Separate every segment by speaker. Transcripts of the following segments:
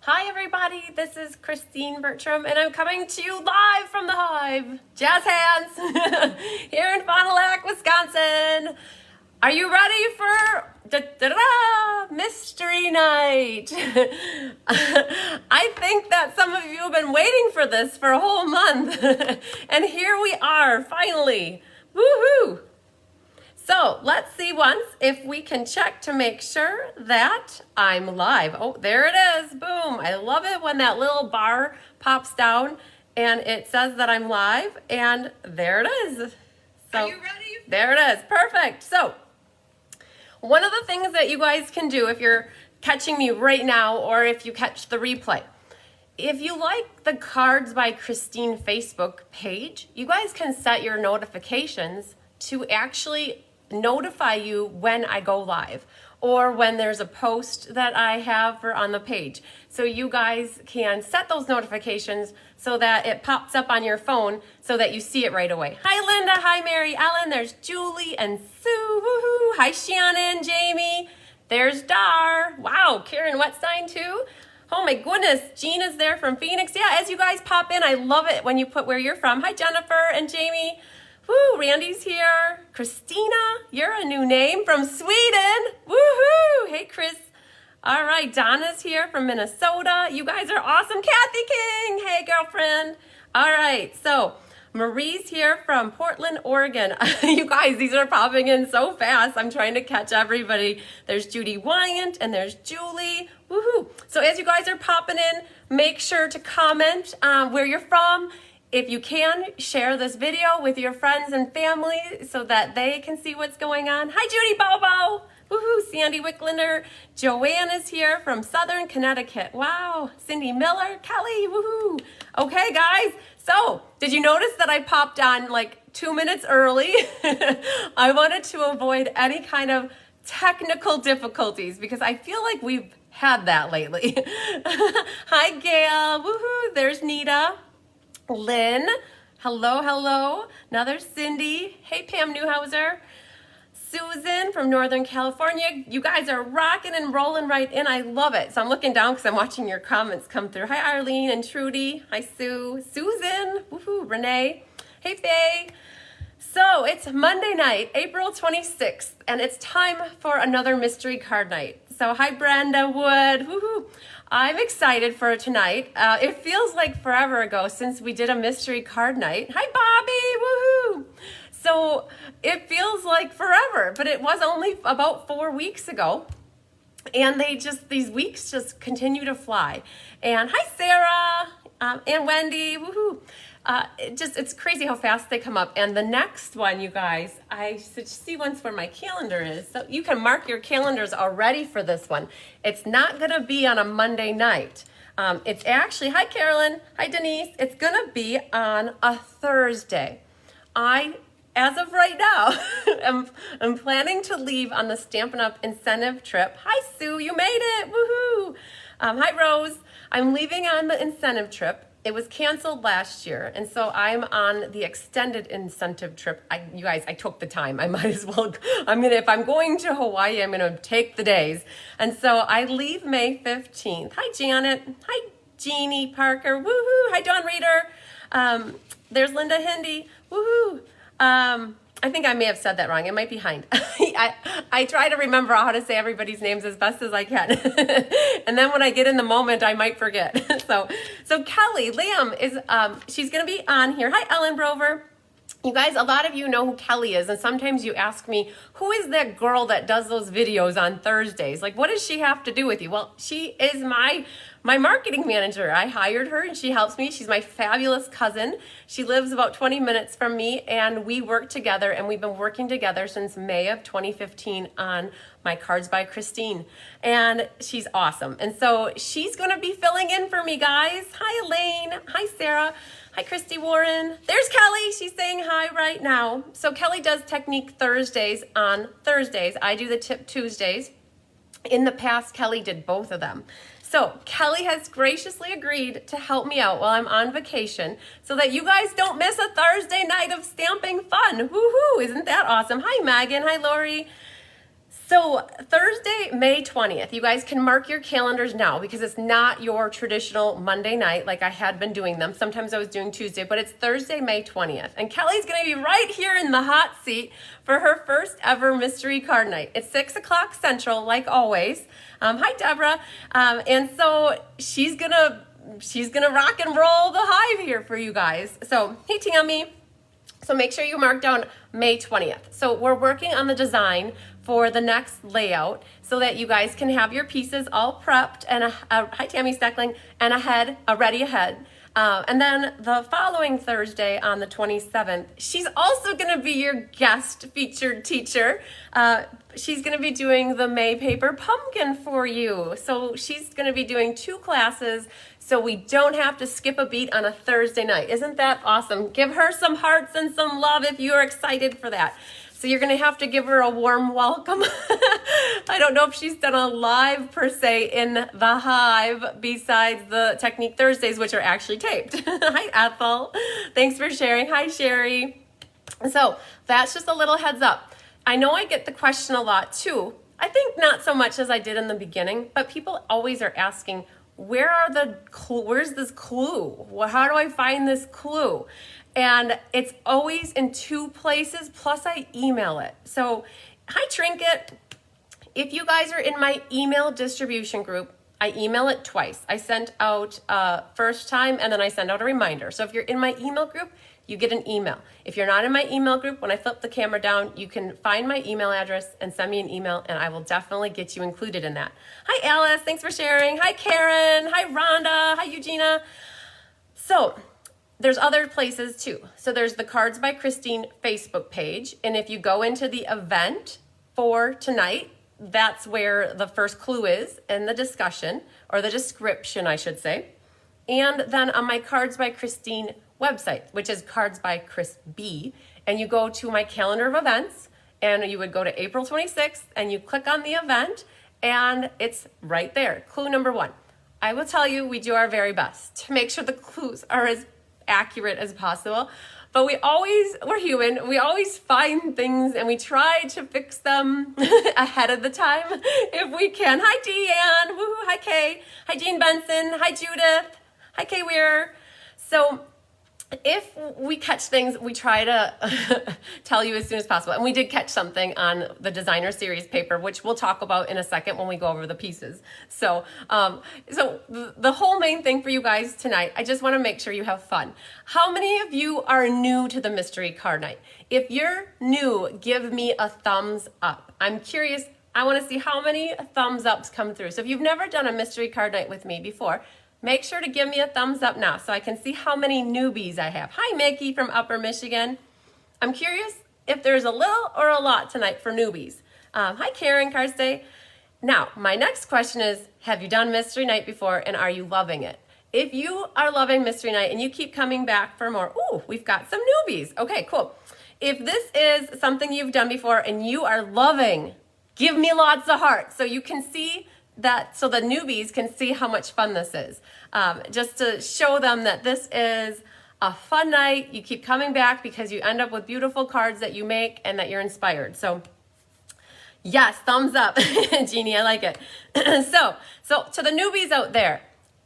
Speaker 1: Hi everybody, this is Christine Bertram and I'm coming to you live from the Hive. Jazz hands here in Fond du Lac, Wisconsin. Are you ready for Mystery Night? I think that some of you have been waiting for this for a whole month and here we are finally. Woohoo! So let's see once if we can check to make sure that I'm live. Oh, there it is. Boom. I love it when that little bar pops down and it says that I'm live. And there it is. So, are you ready? There it is. Perfect. So one of the things that you guys can do if you're catching me right now or if you catch the replay, if you like the Cards by Christine Facebook page, you guys can set your notifications to actually notify you when I go live or when there's a post that I have on the page. So you guys can set those notifications so that it pops up on your phone so that you see it right away. Hi Linda, hi Mary Ellen, there's Julie and Sue, woohoo. Hi Shannon, Jamie, there's Dar. Wow, Karen Wetstein too. Oh my goodness, Gina's there from Phoenix. Yeah, as you guys pop in, I love it when you put where you're from. Hi Jennifer and Jamie. Woo, Randy's here. Christina, you're a new name from Sweden. Woohoo! Hey, Chris. All right, Donna's here from Minnesota. You guys are awesome. Kathy King. Hey, girlfriend. All right, so Marie's here from Portland, Oregon. You guys, these are popping in so fast. I'm trying to catch everybody. There's Judy Wyant and there's Julie. Woohoo! So as you guys are popping in, make sure to comment where you're from. If you can, share this video with your friends and family so that they can see what's going on. Hi, Judy Bobo. Woohoo, Sandy Wicklander. Joanne is here from Southern Connecticut. Wow. Cindy Miller. Kelly. Woohoo. Okay, guys. So, did you notice that I popped on like 2 minutes early? I wanted to avoid any kind of technical difficulties because I feel like we've had that lately. Hi, Gail. Woohoo. There's Nita. Lynn, hello, hello. Another Cindy. Hey, Pam Newhauser. Susan from Northern California. You guys are rocking and rolling right in. I love it. So I'm looking down because I'm watching your comments come through. Hi, Arlene and Trudy. Hi, Sue. Susan. Woohoo. Renee. Hey, Faye. So it's Monday night, April 26th, and it's time for another mystery card night. So hi, Brenda Wood. Woohoo. I'm excited for tonight. It feels like forever ago since we did a mystery card night. Hi, Bobby. Woohoo. So it feels like forever, but it was only about 4 weeks ago. And these weeks just continue to fly. And hi, Sarah and Wendy. Woohoo. It's crazy how fast they come up. And the next one, you guys, I should see once where my calendar is. So you can mark your calendars already for this one. It's not going to be on a Monday night. It's actually, hi, Carolyn. Hi, Denise. It's going to be on a Thursday. As of right now, I'm planning to leave on the Stampin' Up! Incentive trip. Hi, Sue. You made it. Woohoo. Hi, Rose. I'm leaving on the incentive trip. It was canceled last year, and so I'm on the extended incentive trip. You guys, I took the time. I might as well. If I'm going to Hawaii, I'm gonna take the days. And so I leave May 15th. Hi, Janet. Hi, Jeannie Parker. Woohoo. Hi, Dawn Reader. There's Linda Hindi. Woohoo. I think I may have said that wrong. It might be Hind. I try to remember how to say everybody's names as best as I can. And then when I get in the moment, I might forget. So Kelly Lamb is, she's going to be on here. Hi, Ellen Brover. You guys, a lot of you know who Kelly is, and sometimes you ask me, who is that girl that does those videos on Thursdays? Like, what does she have to do with you? Well, she is my marketing manager. I hired her, and she helps me. She's my fabulous cousin. She lives about 20 minutes from me, and we work together, and we've been working together since May of 2015 on my Cards by Christine, and she's awesome. And so she's going to be filling in for me, guys. Hi, Elaine. Hi, Sarah. Hi, Christy Warren. There's Kelly. She's saying hi right now. So Kelly does Technique Thursdays on Thursdays. I do the Tip Tuesdays. In the past, Kelly did both of them. So Kelly has graciously agreed to help me out while I'm on vacation so that you guys don't miss a Thursday night of stamping fun. Woohoo! Isn't that awesome? Hi, Megan. Hi, Lori. So Thursday, May 20th, you guys can mark your calendars now because it's not your traditional Monday night like I had been doing them. Sometimes I was doing Tuesday, but it's Thursday, May 20th. And Kelly's going to be right here in the hot seat for her first ever mystery card night. It's 6 o'clock Central, like always. Hi, Deborah. And so she's gonna rock and roll the hive here for you guys. So, hey, Tammy. So make sure you mark down May 20th. So we're working on the design for the next layout so that you guys can have your pieces all prepped and hi Tammy Steckling, and ready ahead. And then the following Thursday on the 27th, she's also going to be your guest featured teacher. She's going to be doing the May paper pumpkin for you. So she's going to be doing 2 classes so we don't have to skip a beat on a Thursday night. Isn't that awesome? Give her some hearts and some love if you're excited for that. So you're going to have to give her a warm welcome. I don't know if she's done a live per se in the hive besides the Technique Thursdays, which are actually taped. Hi, Ethel. Thanks for sharing. Hi, Sherry. So that's just a little heads up. I know I get the question a lot too. I think not so much as I did in the beginning, but people always are asking, where's this clue? How do I find this clue? And it's always in 2 places, plus I email it. So, hi Trinket. If you guys are in my email distribution group, I email it twice. I sent out first time and then I send out a reminder. So if you're in my email group, you get an email. If you're not in my email group, when I flip the camera down, you can find my email address and send me an email and I will definitely get you included in that. Hi Alice, thanks for sharing. Hi Karen, hi Rhonda, hi Eugenia. So there's other places too. So there's the Cards by Christine Facebook page. And if you go into the event for tonight, that's where the first clue is in the discussion, or the description, I should say. And then on my Cards by Christine website, which is Cards by Chris B, and you go to my calendar of events, and you would go to April 26th, and you click on the event, and it's right there. Clue number 1. I will tell you, we do our very best to make sure the clues are as accurate as possible, but we're human, we always find things and we try to fix them ahead of the time if we can. Hi Deanne, woohoo, hi Kay, hi Jean Benson, hi Judith, hi Kay Weir. So if we catch things, we try to tell you as soon as possible. And we did catch something on the designer series paper, which we'll talk about in a second when we go over the pieces. So, the whole main thing for you guys tonight, I just want to make sure you have fun. How many of you are new to the mystery card night? If you're new, give me a thumbs up. I'm curious. I want to see how many thumbs ups come through. So if you've never done a mystery card night with me before, make sure to give me a thumbs up now so I can see how many newbies I have. Hi, Mickey from Upper Michigan. I'm curious if there's a little or a lot tonight for newbies. Hi, Karen Carstay. Now, my next question is, have you done Mystery Night before and are you loving it? If you are loving Mystery Night and you keep coming back for more, we've got some newbies. Okay, cool. If this is something you've done before and you are loving, give me lots of hearts so you can see that, so the newbies can see how much fun this is. Just to show them that this is a fun night. You keep coming back because you end up with beautiful cards that you make and that you're inspired. So yes, thumbs up, Jeannie, I like it. So to the newbies out there,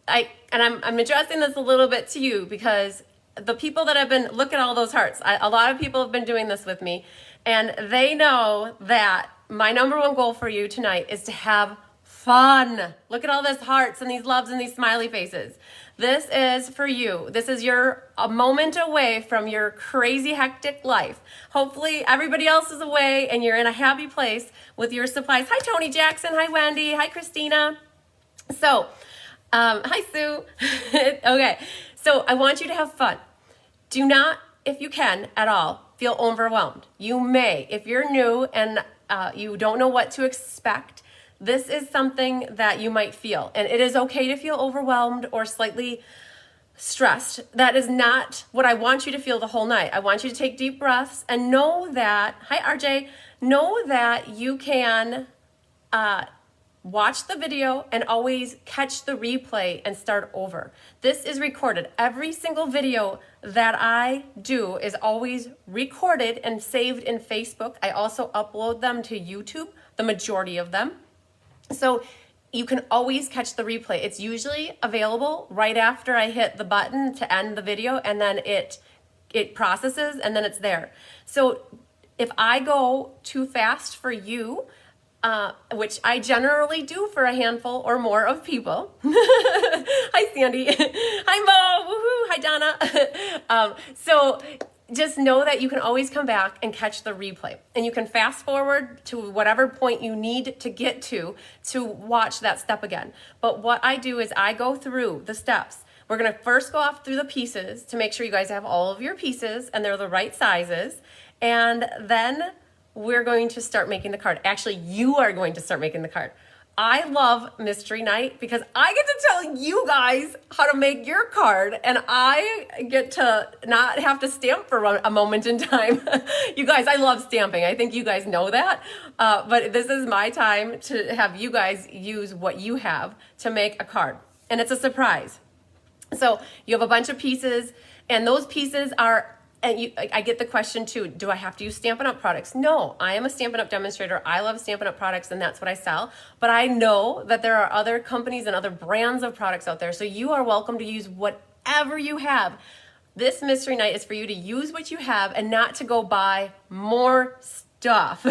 Speaker 1: I'm addressing this a little bit to you because the people that have been, look at all those hearts. A lot of people have been doing this with me and they know that my number 1 goal for you tonight is to have fun. Look at all these hearts and these loves and these smiley faces. This is for you. This is a moment away from your crazy hectic life. Hopefully everybody else is away and you're in a happy place with your supplies. Hi Tony Jackson, hi Wendy, hi Christina. So, hi Sue. Okay, so I want you to have fun. Do not, if you can at all, feel overwhelmed. You may, if you're new and you don't know what to expect, this is something that you might feel, and it is okay to feel overwhelmed or slightly stressed. That is not what I want you to feel the whole night. I want you to take deep breaths and know that, hi RJ, know that you can watch the video and always catch the replay and start over. This is recorded. Every single video that I do is always recorded and saved in Facebook. I also upload them to YouTube. the majority of them. So you can always catch the replay. It's usually available right after I hit the button to end the video, and then it processes and then it's there. So if I go too fast for you, which I generally do for a handful or more of people. Hi, Sandy. Hi, Mo. Woohoo. Hi, Donna. So just know that you can always come back and catch the replay. And you can fast forward to whatever point you need to get to watch that step again. But what I do is I go through the steps. We're going to first go off through the pieces to make sure you guys have all of your pieces and they're the right sizes. And then we're going to start making the card. Actually, you are going to start making the card. I love Mystery Night because I get to tell you guys how to make your card, and I get to not have to stamp for a moment in time. You guys, I love stamping. I think you guys know that. But this is my time to have you guys use what you have to make a card. And it's a surprise. So you have a bunch of pieces, and those pieces are, and I get the question too, do I have to use Stampin' Up! Products? No, I am a Stampin' Up! Demonstrator. I love Stampin' Up! Products, and that's what I sell. But I know that there are other companies and other brands of products out there, so you are welcome to use whatever you have. This Mystery Night is for you to use what you have and not to go buy more stuff.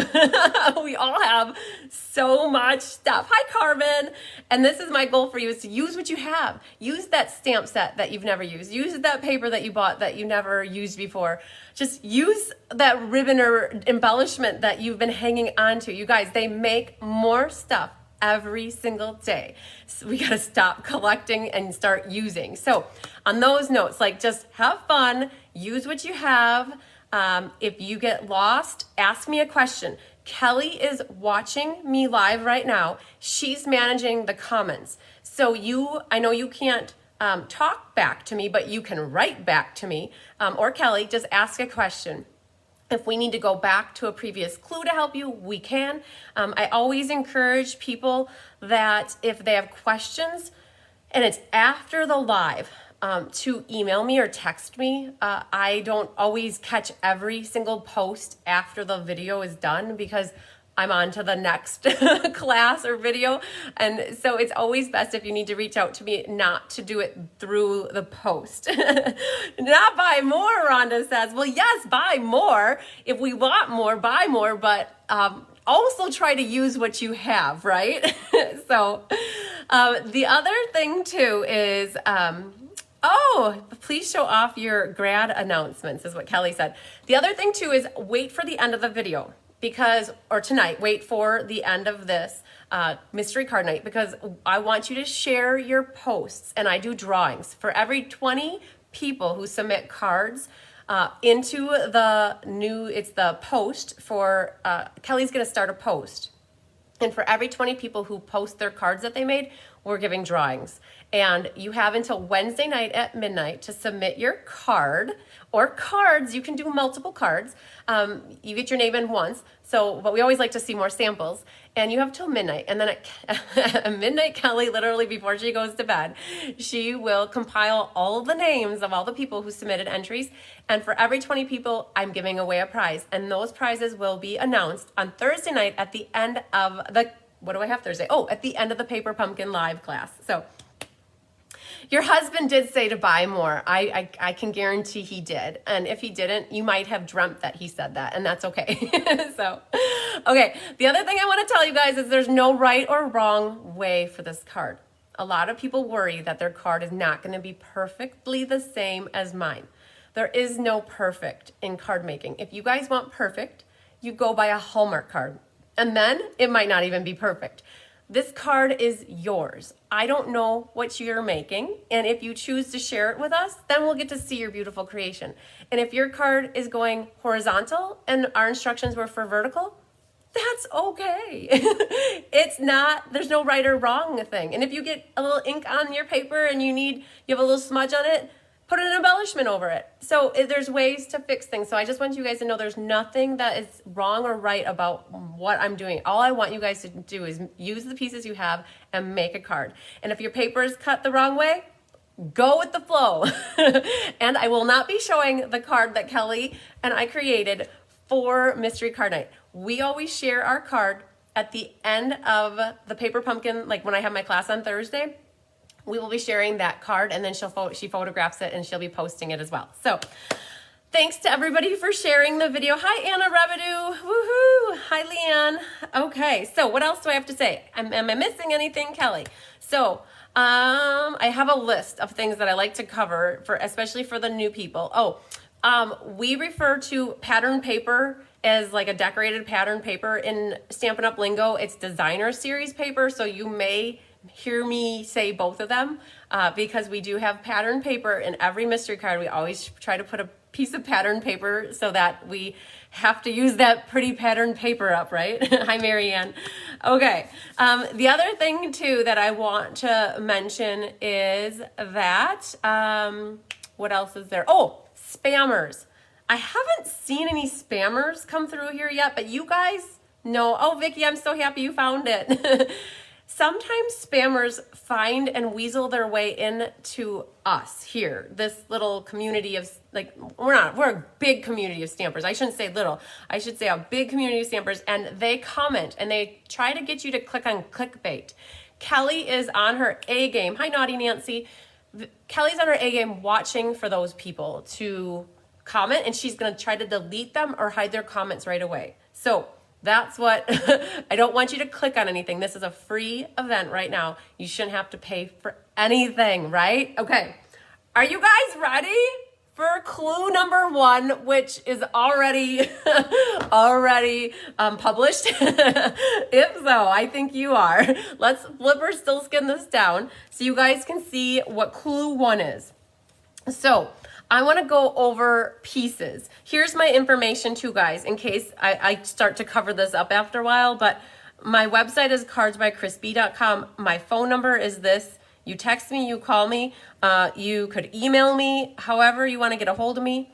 Speaker 1: We all have so much stuff. Hi, Carmen. And this is my goal for you, is to use what you have. Use that stamp set that you've never used. Use that paper that you bought that you never used before. Just use that ribbon or embellishment that you've been hanging on to. You guys, they make more stuff every single day. So we got to stop collecting and start using. So on those notes, like, just have fun, use what you have. If you get lost, ask me a question. Kelly is watching me live right now. She's managing the comments. So I know you can't talk back to me, but you can write back to me. Or Kelly, just ask a question. If we need to go back to a previous clue to help you, we can. I always encourage people that if they have questions and it's after the live, to email me or text me. I don't always catch every single post after the video is done because I'm on to the next class or video. And so it's always best if you need to reach out to me, not to do it through the post. Not buy more, Rhonda says. Well, yes, buy more. If we want more, buy more, but also try to use what you have, right? So the other thing too is, oh, please show off your grad announcements is what Kelly said. The other thing too is wait for the end of the video or tonight, wait for the end of this mystery card night because I want you to share your posts, and I do drawings. For every 20 people who submit cards into it's the post for, Kelly's gonna start a post. And for every 20 people who post their cards that they made, we're giving drawings. And you have until Wednesday night at midnight to submit your card or cards. You can do multiple cards. You get your name in once. But we always like to see more samples. And you have till midnight. And then at midnight, Kelly, literally before she goes to bed, she will compile all of the names of all the people who submitted entries. And for every 20 people, I'm giving away a prize. And those prizes will be announced on Thursday night at the end of what do I have Thursday? Oh, at the end of the Paper Pumpkin live class. So your husband did say to buy more. I can guarantee he did. And if he didn't, you might have dreamt that he said that, and that's okay. Okay. The other thing I want to tell you guys is there's no right or wrong way for this card. A lot of people worry that their card is not going to be perfectly the same as mine. There is no perfect in card making. If you guys want perfect, you go buy a Hallmark card, and then it might not even be perfect. This card is yours. I don't know what you're making, and if you choose to share it with us, then we'll get to see your beautiful creation. And if your card is going horizontal and our instructions were for vertical, that's okay. There's no right or wrong thing. And if you get a little ink on your paper and you have a little smudge on it, put an embellishment over it. So there's ways to fix things. So I just want you guys to know there's nothing that is wrong or right about what I'm doing. All I want you guys to do is use the pieces you have and make a card. And if your paper is cut the wrong way, go with the flow. And I will not be showing the card that Kelly and I created for Mystery Card Night. We always share our card at the end of the paper pumpkin, like when I have my class on Thursday, we will be sharing that card, and then she photographs it and she'll be posting it as well. So thanks to everybody for sharing the video. Hi, Anna Revenue. Woohoo. Hi, Leanne. Okay, so what else do I have to say? Am I missing anything, Kelly? So I have a list of things that I like to cover, especially for the new people. We refer to pattern paper as like a decorated pattern paper. In Stampin' Up! Lingo, it's designer series paper, so you may hear me say both of them because we do have pattern paper in every mystery card. We always try to put a piece of pattern paper so that we have to use that pretty pattern paper up, right? Hi, Marianne. Okay. The other thing too that I want to mention is that, what else is there? Oh, spammers. I haven't seen any spammers come through here yet, but you guys know. Oh, Vicki, I'm so happy you found it. Sometimes spammers find and weasel their way into us here, this little community of, like, we're a big community of stampers. I shouldn't say little, I should say a big community of stampers, and they comment and they try to get you to click on clickbait. Kelly is on her A game. Hi, Naughty Nancy. Kelly's on her A game watching for those people to comment, and she's going to try to delete them or hide their comments right away. So that's what, I don't want you to click on anything. This is a free event right now. You shouldn't have to pay for anything, right? Okay. Are you guys ready for clue number 1, which is already published? If so, I think you are. Let's flip or still skin this down so you guys can see what clue 1 is. So I want to go over pieces. Here's my information too, guys, in case I start to cover this up after a while, but my website is cardsbychrisb.com. My phone number is this. You text me, you call me, you could email me, however you want to get a hold of me.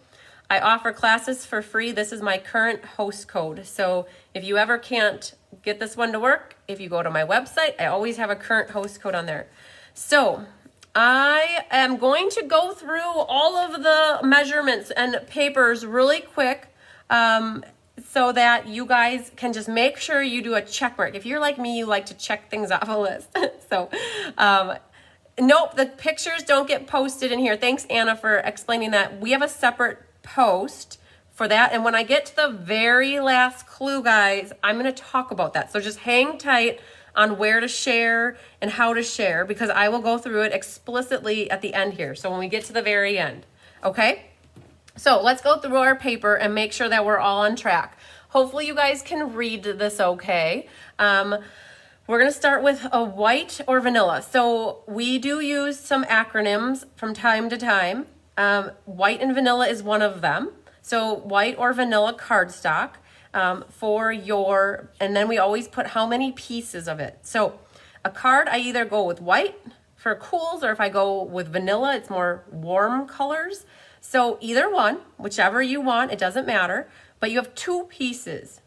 Speaker 1: I offer classes for free. This is my current host code. So if you ever can't get this one to work, if you go to my website, I always have a current host code on there. So I am going to go through all of the measurements and papers really quick so that you guys can just make sure you do a check mark. If you're like me, you like to check things off a list. So, nope, the pictures don't get posted in here. Thanks, Anna, for explaining that. We have a separate post for that. And when I get to the very last clue, guys, I'm going to talk about that. So just hang tight on where to share and how to share, because I will go through it explicitly at the end here. So when we get to the very end, okay? So let's go through our paper and make sure that we're all on track. Hopefully you guys can read this okay. We're gonna start with a white or vanilla. So we do use some acronyms from time to time. White and vanilla is one of them. So white or vanilla cardstock. And then we always put how many pieces of it. So a card, I either go with white for cools, or if I go with vanilla, it's more warm colors. So either one, whichever you want, it doesn't matter, but you have 2 pieces,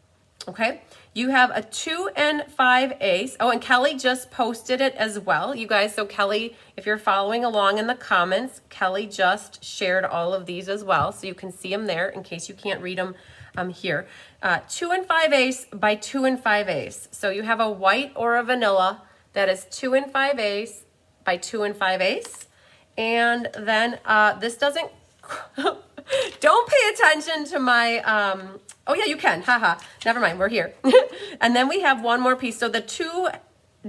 Speaker 1: okay? You have a 2 and 5 ace. Oh, and Kelly just posted it as well, you guys. So Kelly, if you're following along in the comments, Kelly just shared all of these as well. So you can see them there in case you can't read them here. 2 and 5 ace by 2 and 5 ace. So you have a white or a vanilla that is 2 and 5 ace by 2 and 5 ace. And then this doesn't, don't pay attention to my, oh yeah, you can, haha, never mind, we're here. And then we have one more piece. So the 2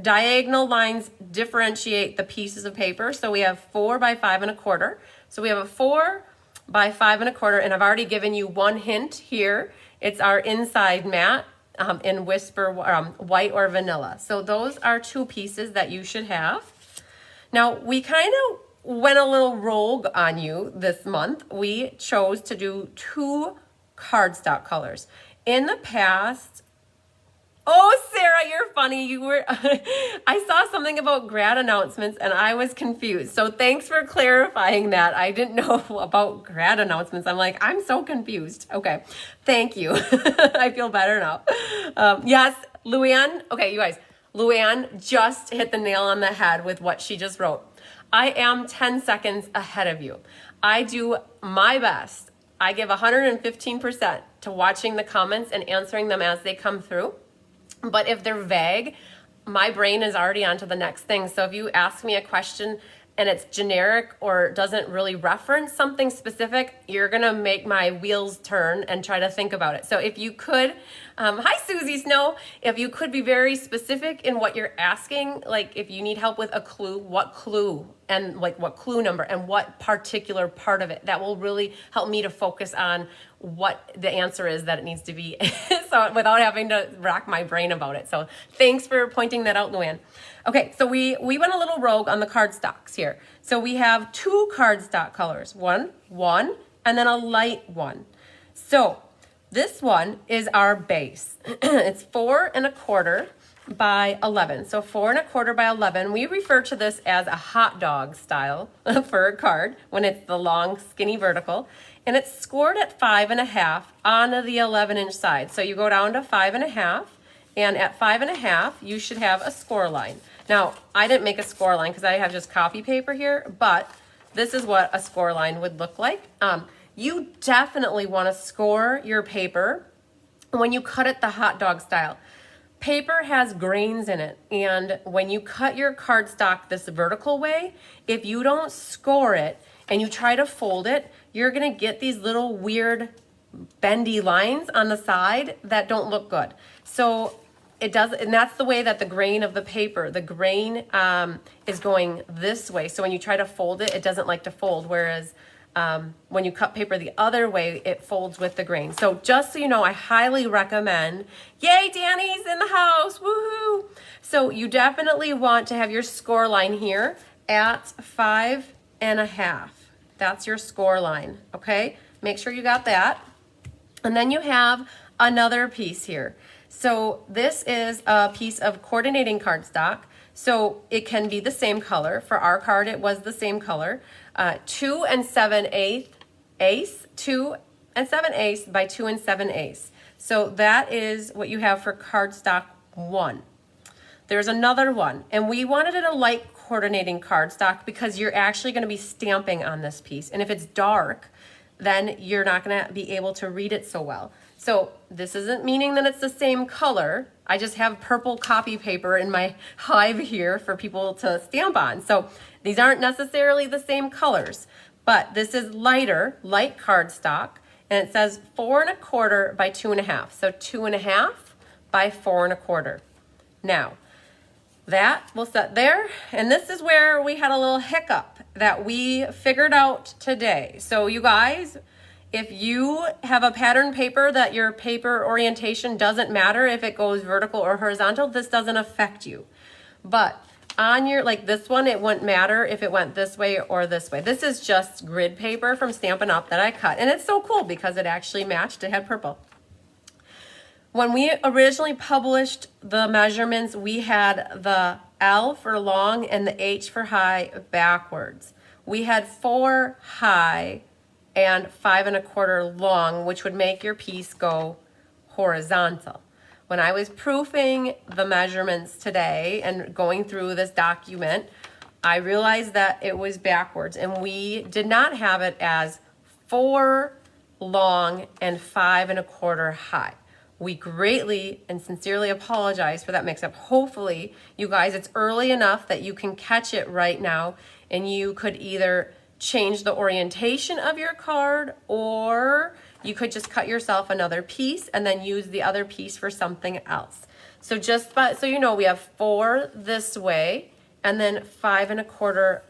Speaker 1: diagonal lines differentiate the pieces of paper. So we have 4 by 5 1/4. So we have a 4 by 5 1/4, and I've already given you one hint here. It's our inside mat in Whisper white or vanilla. So those are 2 pieces that you should have. Now we kind of went a little rogue on you this month. We chose to do 2 cardstock colors. In the past, oh, Sarah, you're funny. You were, I saw something about grad announcements and I was confused. So thanks for clarifying that. I didn't know about grad announcements. I'm like, I'm so confused. Okay. Thank you. I feel better now. Yes, Luann. Okay, you guys, Luann just hit the nail on the head with what she just wrote. I am 10 seconds ahead of you. I do my best. I give 115% to watching the comments and answering them as they come through. But if they're vague, my brain is already on to the next thing. So if you ask me a question and it's generic or doesn't really reference something specific, you're gonna make my wheels turn and try to think about it. So if you could, hi Susie Snow, if you could be very specific in what you're asking, like if you need help with a clue, what clue, and like what clue number and what particular part of it, that will really help me to focus on what the answer is that it needs to be, so without having to rack my brain about it. So thanks for pointing that out, Luann. Okay, so we went a little rogue on the cardstocks here. So we have two cardstock colors, one, and then a light one. So this one is our base. It's 4 1/4 by 11. So 4 1/4 by 11. We refer to this as a hot dog style for a card when it's the long, skinny vertical. And it's scored at 5 1/2 on the 11-inch side. So you go down to 5 1/2, and at 5 1/2, you should have a score line. Now, I didn't make a score line because I have just copy paper here, but this is what a score line would look like. You definitely want to score your paper when you cut it the hot dog style. Paper has grains in it, and when you cut your cardstock this vertical way, if you don't score it and you try to fold it, you're gonna get these little weird bendy lines on the side that don't look good. So it does, and that's the way that the grain of the paper, the grain is going this way. So when you try to fold it, it doesn't like to fold, whereas when you cut paper the other way, it folds with the grain. So just so you know, I highly recommend, yay, Danny's in the house, woohoo! So you definitely want to have your score line here at 5 1/2. That's your score line, okay? Make sure you got that. And then you have another piece here. So this is a piece of coordinating cardstock. So it can be the same color. For our card, it was the same color. 2 7/8 ace, 2 7/8 by 2 7/8. So that is what you have for cardstock 1. There's another one, and we wanted it a light coordinating cardstock because you're actually going to be stamping on this piece. And if it's dark, then you're not going to be able to read it so well. So this isn't meaning that it's the same color. I just have purple copy paper in my hive here for people to stamp on. So these aren't necessarily the same colors, but this is light cardstock, and it says 4 1/4 by 2 1/2. So 2 1/2 by 4 1/4. Now, that will set there, and this is where we had a little hiccup that we figured out today. So you guys, if you have a pattern paper that your paper orientation doesn't matter if it goes vertical or horizontal, this doesn't affect you. But on your, like this one, it wouldn't matter if it went this way or this way. This is just grid paper from Stampin' Up! That I cut, and it's so cool because it actually matched. It had purple. When we originally published the measurements, we had the L for long and the H for high backwards. We had 4 high and 5 1/4 long, which would make your piece go horizontal. When I was proofing the measurements today and going through this document, I realized that it was backwards, and we did not have it as 4 long and 5 1/4 high. We greatly and sincerely apologize for that mix-up. Hopefully, you guys, it's early enough that you can catch it right now, and you could either change the orientation of your card, or you could just cut yourself another piece and then use the other piece for something else. So just so you know, we have 4 this way and then 5 1/4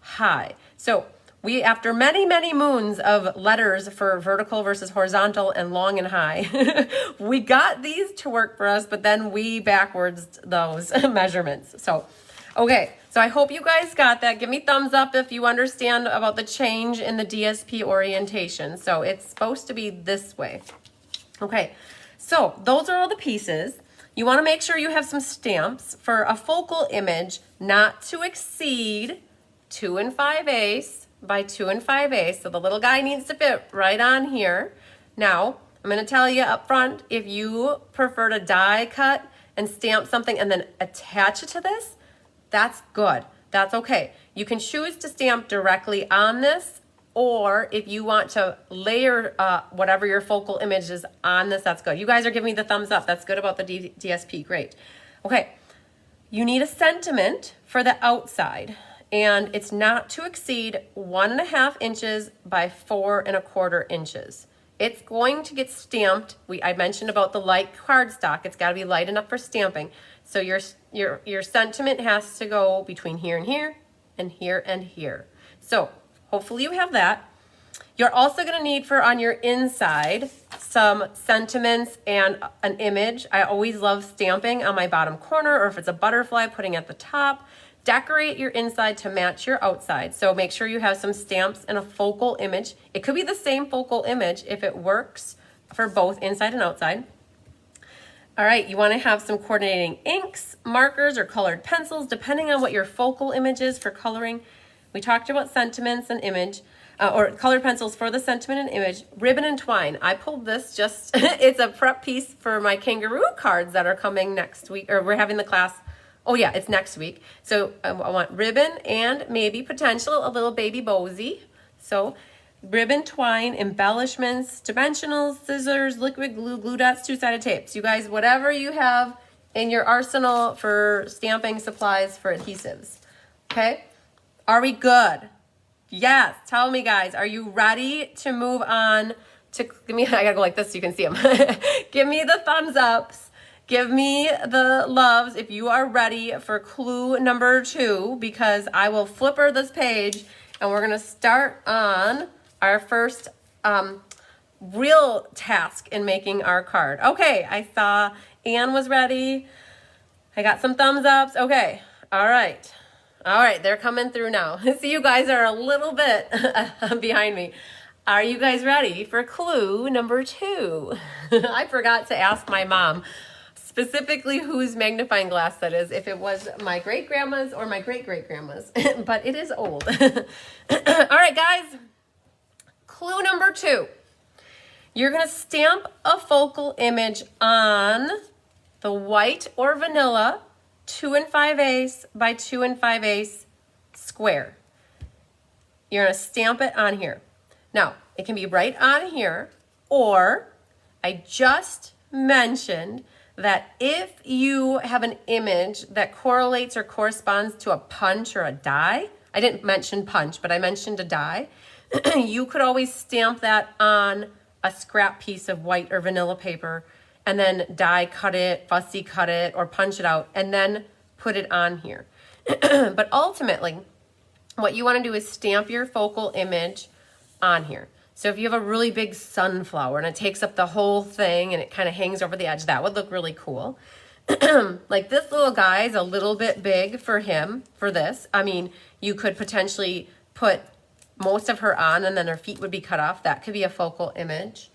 Speaker 1: high. So we, after many, many moons of letters for vertical versus horizontal and long and high, we got these to work for us, but then we backwards those measurements. So, okay, so I hope you guys got that. Give me thumbs up if you understand about the change in the DSP orientation. So it's supposed to be this way. Okay, so those are all the pieces. You want to make sure you have some stamps for a focal image not to exceed 2 5/8 by 2 5/8. So the little guy needs to fit right on here. Now, I'm going to tell you up front, if you prefer to die cut and stamp something and then attach it to this, that's good. That's okay. You can choose to stamp directly on this, or if you want to layer whatever your focal image is on this, that's good. You guys are giving me the thumbs up. That's good about the DSP. Great. Okay. You need a sentiment for the outside, and it's not to exceed 1.5 inches by 4.25 inches. It's going to get stamped. I mentioned about the light cardstock. It's got to be light enough for stamping. So your sentiment has to go between here and here and here and here. So hopefully you have that. You're also going to need for on your inside some sentiments and an image. I always love stamping on my bottom corner, or if it's a butterfly, putting at the top. Decorate your inside to match your outside. So make sure you have some stamps and a focal image. It could be the same focal image if it works for both inside and outside. All right, you want to have some coordinating inks, markers, or colored pencils, depending on what your focal image is for coloring. We talked about sentiments and image, or colored pencils for the sentiment and image. Ribbon and twine. I pulled this just, it's a prep piece for my kangaroo cards that are coming next week, or we're having the class. Oh yeah, it's next week. So I want ribbon and maybe potential a little baby Bosie. So ribbon, twine, embellishments, dimensionals, scissors, liquid glue, glue dots, two-sided tapes. You guys, whatever you have in your arsenal for stamping supplies for adhesives. Okay? Are we good? Yes. Tell me, guys, are you ready to move on to, give me, I gotta go like this so you can see them. Give me the thumbs ups. Give me the loves if you are ready for clue number 2, because I will flipper this page and we're gonna start on our first real task in making our card. Okay, I saw Anne was ready. I got some thumbs ups. Okay, all right. All right, they're coming through now. See, you guys are a little bit behind me. Are you guys ready for clue number 2? I forgot to ask my mom specifically whose magnifying glass that is, if it was my great-grandma's or my great-great-grandma's, but it is old. All right, guys, clue number 2. You're gonna stamp a focal image on the white or vanilla 2 5/8 by 2 5/8 square. You're gonna stamp it on here. Now, it can be right on here, or I just mentioned that if you have an image that correlates or corresponds to a punch or a die, I didn't mention punch, but I mentioned a die, you could always stamp that on a scrap piece of white or vanilla paper and then die cut it, fussy cut it, or punch it out, and then put it on here. But ultimately, what you want to do is stamp your focal image on here. So if you have a really big sunflower and it takes up the whole thing and it kind of hangs over the edge, that would look really cool. Like this little guy is a little bit big for him, for this. I mean, you could potentially put most of her on and then her feet would be cut off. That could be a focal image.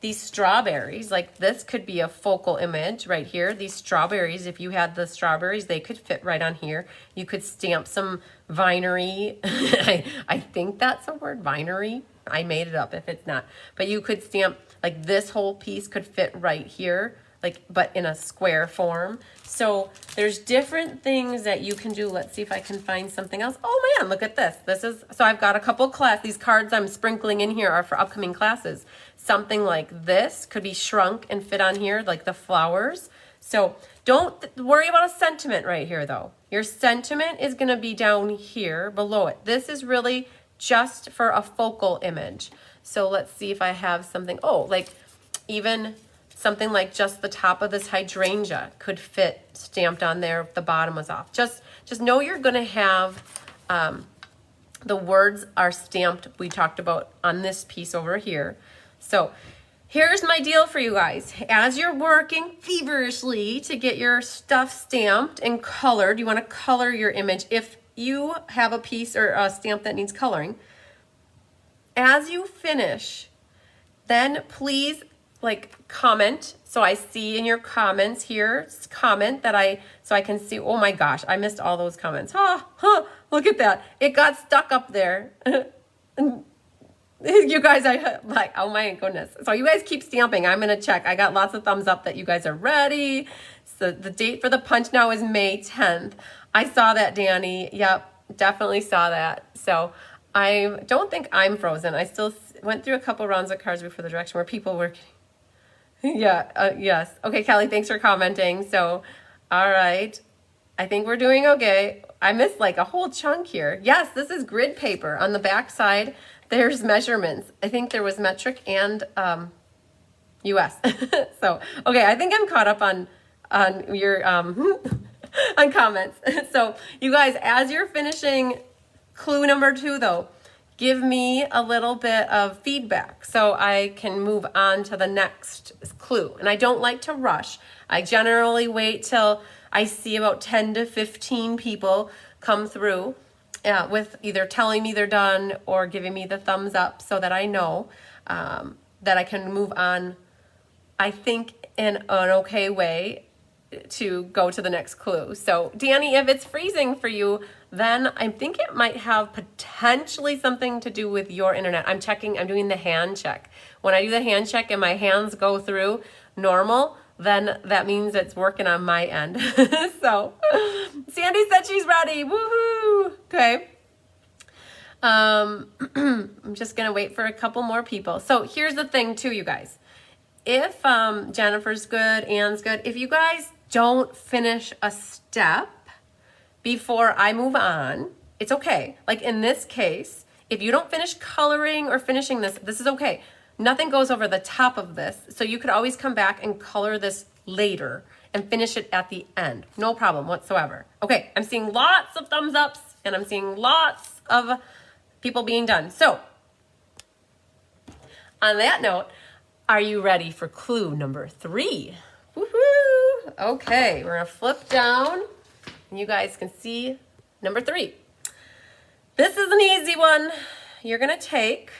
Speaker 1: These strawberries, like this could be a focal image right here. These strawberries, if you had the strawberries, they could fit right on here. You could stamp some vinery. I think that's a word, vinery. I made it up if it's not. But you could stamp, like this whole piece could fit right here, like, but in a square form. So there's different things that you can do. Let's see if I can find something else. Oh man, look at this. This is, so I've got a couple class, these cards I'm sprinkling in here are for upcoming classes. Something like this could be shrunk and fit on here, like the flowers. So don't worry about a sentiment right here though. Your sentiment is gonna be down here below it. This is really just for a focal image. So let's see if I have something, oh, like even something like just the top of this hydrangea could fit stamped on there if the bottom was off. Just know you're gonna have, the words are stamped, we talked about on this piece over here. So here's my deal for you guys. As you're working feverishly to get your stuff stamped and colored, you wanna color your image. If you have a piece or a stamp that needs coloring, as you finish, then please like comment. So I see in your comments here, comment that so I can see, oh my gosh, I missed all those comments. Look at that. It got stuck up there. You guys are like, oh my goodness. So you guys keep stamping. I'm going to check. I got lots of thumbs up that you guys are ready. So the date for the punch now is May 10th. I saw that, Danny. Yep, definitely saw that. So I don't think I'm frozen. I still went through a couple rounds of cards before the direction where people were. Yeah, yes. Okay, Kelly, thanks for commenting. So, all right. I think we're doing okay. I missed like a whole chunk here. Yes, this is grid paper. On the back side, there's measurements. I think there was metric and US. So, okay, I think I'm caught up on your on comments. So, you guys, as you're finishing clue number 2 though, give me a little bit of feedback so I can move on to the next clue. And I don't like to rush. I generally wait till I see about 10 to 15 people come through with either telling me they're done or giving me the thumbs up so that I know that I can move on, I think, in an okay way to go to the next clue. So Danny, if it's freezing for you, then I think it might have potentially something to do with your internet. I'm doing the hand check. When I do the hand check and my hands go through normal, then that means it's working on my end. So Sandy said she's ready. Woohoo! Okay. I'm just gonna wait for a couple more people. So here's the thing too, you guys. If Jennifer's good, Ann's good, if you guys don't finish a step before I move on, it's okay. Like in this case, if you don't finish coloring or finishing this, this is okay. Nothing goes over the top of this, so you could always come back and color this later and finish it at the end. No problem whatsoever. Okay, I'm seeing lots of thumbs ups and I'm seeing lots of people being done. So, on that note, are you ready for clue number 3? Woohoo! Okay, we're gonna flip down and you guys can see number 3. This is an easy one. You're gonna take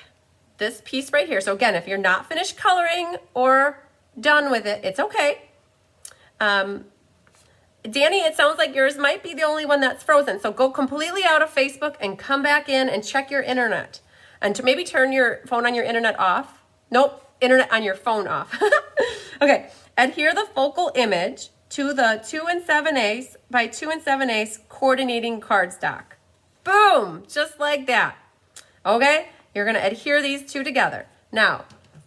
Speaker 1: this piece right here. So again, if you're not finished coloring or done with it, it's okay. Danny, it sounds like yours might be the only one that's frozen. So go completely out of Facebook and come back in and check your internet. And to maybe turn your phone on your internet off. Nope, internet on your phone off. Okay, adhere the focal image to the 2 7/8 by 2 7/8 coordinating cardstock. Boom, just like that. Okay, you're gonna adhere these two together. Now,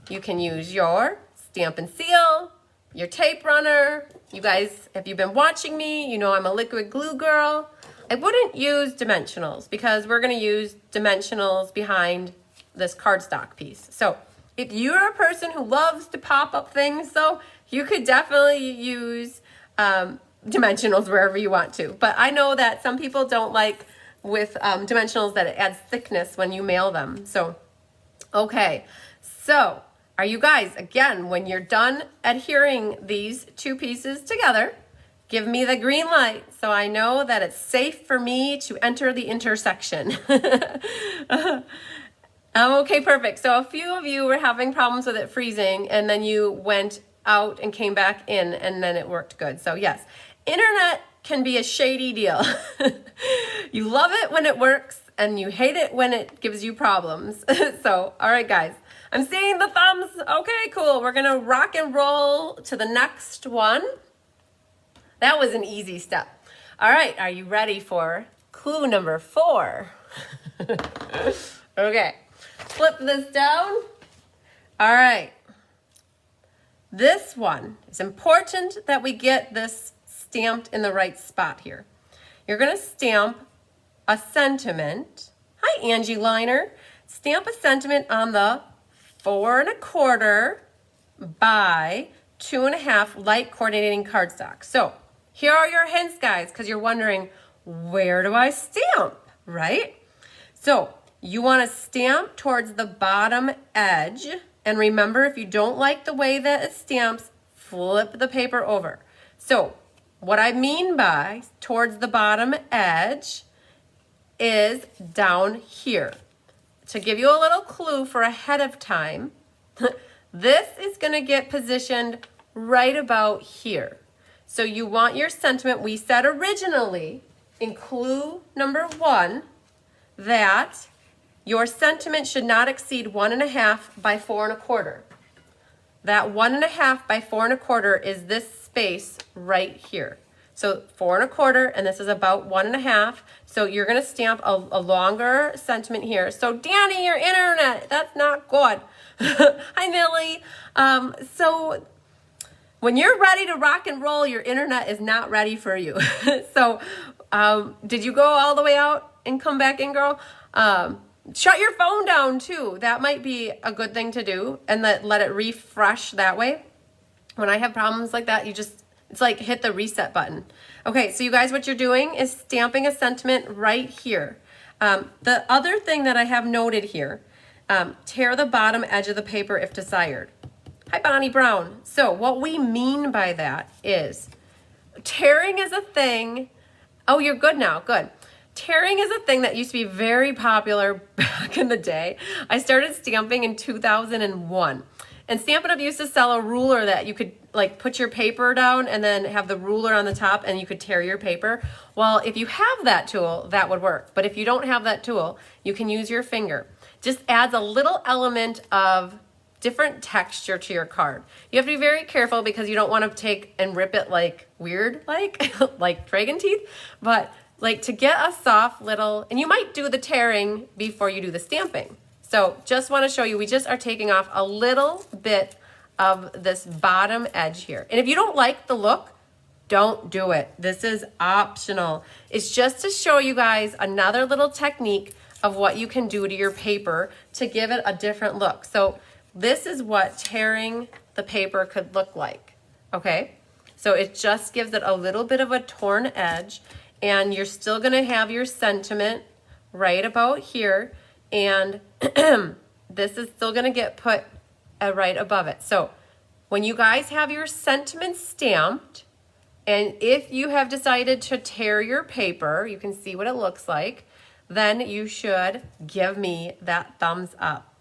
Speaker 1: you can use your stamp and seal, your tape runner. You guys, if you've been watching me, you know I'm a liquid glue girl. I wouldn't use dimensionals because we're gonna use dimensionals behind this cardstock piece. So if you're a person who loves to pop up things though, you could definitely use dimensionals wherever you want to. But I know that some people don't like with dimensionals that it adds thickness when you mail them. So, okay. So, are you guys, again, when you're done adhering these two pieces together, give me the green light so I know that it's safe for me to enter the intersection. Okay, perfect. So a few of you were having problems with it freezing and then you went out and came back in and then it worked good. So yes, internet can be a shady deal. You love it when it works and you hate it when it gives you problems. So, all right, guys, I'm seeing the thumbs. Okay, cool. We're going to rock and roll to the next one. That was an easy step. All right, are you ready for clue number 4? Okay, flip this down. All right. This one, it's important that we get this stamped in the right spot here. You're going to stamp a sentiment. Hi, Angie Liner. Stamp a sentiment on the 4 1/4 by 2 1/2 light coordinating cardstock. So here are your hints, guys, because you're wondering, where do I stamp, right? So you want to stamp towards the bottom edge. And remember, if you don't like the way that it stamps, flip the paper over. So what I mean by towards the bottom edge is down here. To give you a little clue for ahead of time, this is going to get positioned right about here. So you want your sentiment, we said originally in clue number 1 that your sentiment should not exceed 1 1/2 by 4 1/4. That 1 1/2 by 4 1/4 is this space right here. So 4 1/4, and this is about 1 1/2. So you're gonna stamp a longer sentiment here. So Danny, your internet, that's not good. Hi Millie. So when you're ready to rock and roll, your internet is not ready for you. So did you go all the way out and come back in, girl? Shut your phone down too. That might be a good thing to do, and let it refresh that way. When I have problems like that, it's like hit the reset button. Okay, so you guys, what you're doing is stamping a sentiment right here. The other thing that I have noted here, tear the bottom edge of the paper if desired. Hi, Bonnie Brown. So what we mean by that is tearing is a thing. Oh, you're good now. Good. Tearing is a thing that used to be very popular back in the day. I started stamping in 2001. And Stampin' Up! Used to sell a ruler that you could like put your paper down and then have the ruler on the top and you could tear your paper. Well, if you have that tool, that would work. But if you don't have that tool, you can use your finger. Just adds a little element of different texture to your card. You have to be very careful because you don't want to take and rip it like weird, like dragon teeth. But like to get a soft little, and you might do the tearing before you do the stamping. So just want to show you, we just are taking off a little bit of this bottom edge here. And if you don't like the look, don't do it. This is optional. It's just to show you guys another little technique of what you can do to your paper to give it a different look. So this is what tearing the paper could look like, okay? So it just gives it a little bit of a torn edge, and you're still gonna have your sentiment right about here, and this is still gonna get put right above it. So when you guys have your sentiment stamped, and if you have decided to tear your paper, you can see what it looks like, then you should give me that thumbs up.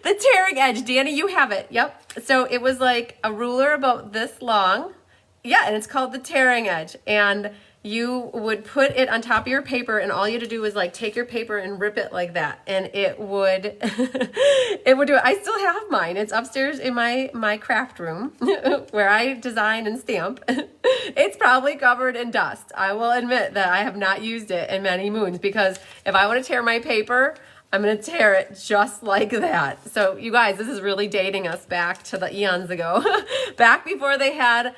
Speaker 1: The tearing edge, Danny, you have it. Yep. So it was like a ruler about this long. Yeah, and it's called the tearing edge. And you would put it on top of your paper, and all you had to do was like take your paper and rip it like that, and it would it would do it. I still have mine. It's upstairs in my craft room where I design and stamp. It's probably covered in dust. I will admit that I have not used it in many moons, because if I want to tear my paper, I'm going to tear it just like that. So you guys, this is really dating us back to the eons ago, back before they had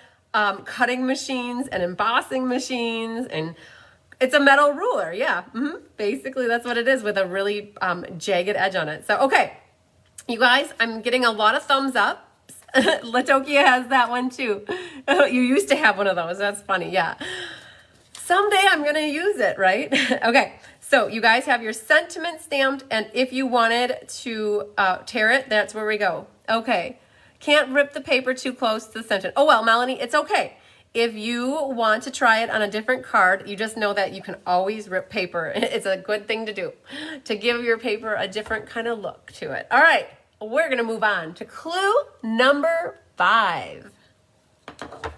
Speaker 1: cutting machines and embossing machines, and it's a metal ruler. Yeah, basically that's what it is, with a really jagged edge on it. So, okay, you guys, I'm getting a lot of thumbs up. Latokia has that one too. You used to have one of those. That's funny. Yeah. Someday I'm going to use it, right? Okay. So you guys have your sentiment stamped, and if you wanted to tear it, that's where we go. Okay. Can't rip the paper too close to the sentiment. Oh, well, Melanie, it's okay. If you want to try it on a different card, you just know that you can always rip paper. It's a good thing to do, to give your paper a different kind of look to it. All right, we're going to move on to clue number 5. All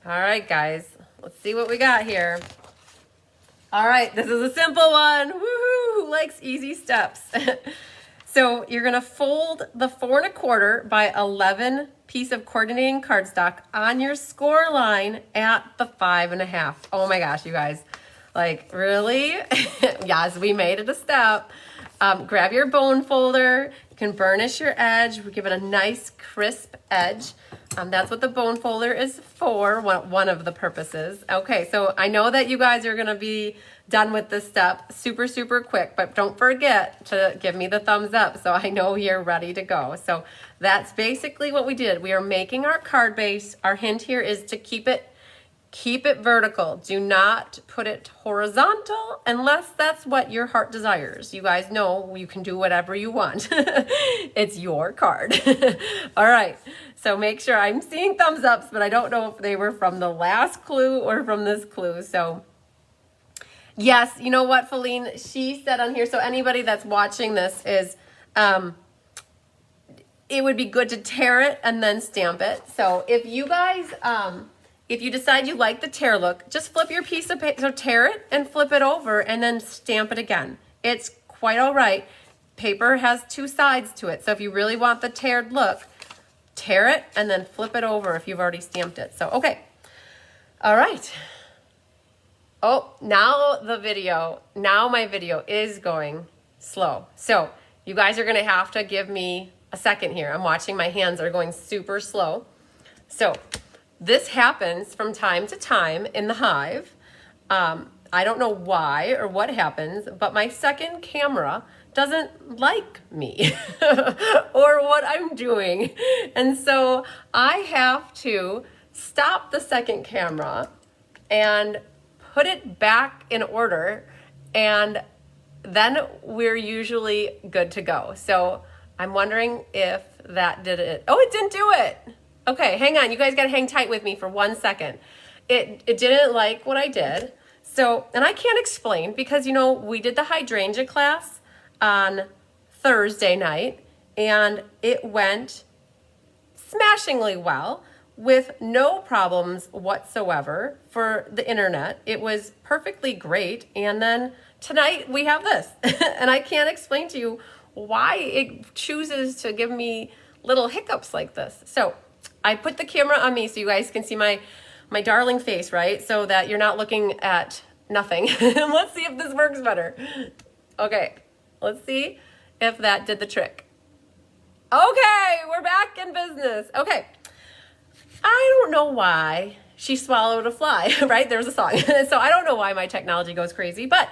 Speaker 1: right, guys, let's see what we got here. All right, this is a simple one. Woohoo! Who likes easy steps? So you're gonna fold the 4 1/4 by 11 piece of coordinating cardstock on your score line at the 5 1/2. Oh my gosh, you guys, like really? Yes, we made it a step. Grab your bone folder. You can burnish your edge. We give it a nice crisp edge. That's what the bone folder is for, one of the purposes. Okay, so I know that you guys are gonna be done with this step super, super quick, but don't forget to give me the thumbs up so I know you're ready to go. So that's basically what we did. We are making our card base. Our hint here is to keep it vertical. Do not put it horizontal unless that's what your heart desires. You guys know you can do whatever you want. It's your card. All right, so make sure, I'm seeing thumbs ups, but I don't know if they were from the last clue or from this clue. So yes, you know what, Feline, she said on here, so anybody that's watching this is, it would be good to tear it and then stamp it. So if you guys, if you decide you like the tear look, just flip your piece of paper, so tear it and flip it over and then stamp it again. It's quite all right. Paper has 2 sides to it. So if you really want the teared look, tear it and then flip it over if you've already stamped it. So, okay. All right. Oh, now my video is going slow. So you guys are gonna have to give me a second here. I'm watching my hands are going super slow. So this happens from time to time in the hive. I don't know why or what happens, but my second camera doesn't like me or what I'm doing. And so I have to stop the second camera and put it back in order, and then we're usually good to go. So I'm wondering if that did it. Oh, it didn't do it. Okay, hang on. You guys gotta hang tight with me for 1 second. It didn't like what I did. So, and I can't explain because, you know, we did the hydrangea class on Thursday night and it went smashingly well with no problems whatsoever for the internet. It was perfectly great. And then tonight we have this and I can't explain to you why it chooses to give me little hiccups like this. So I put the camera on me so you guys can see my darling face, right? So that you're not looking at nothing. Let's see if this works better. Okay, let's see if that did the trick. Okay, we're back in business. Okay, I don't know why she swallowed a fly, right? There's a song. So I don't know why my technology goes crazy, but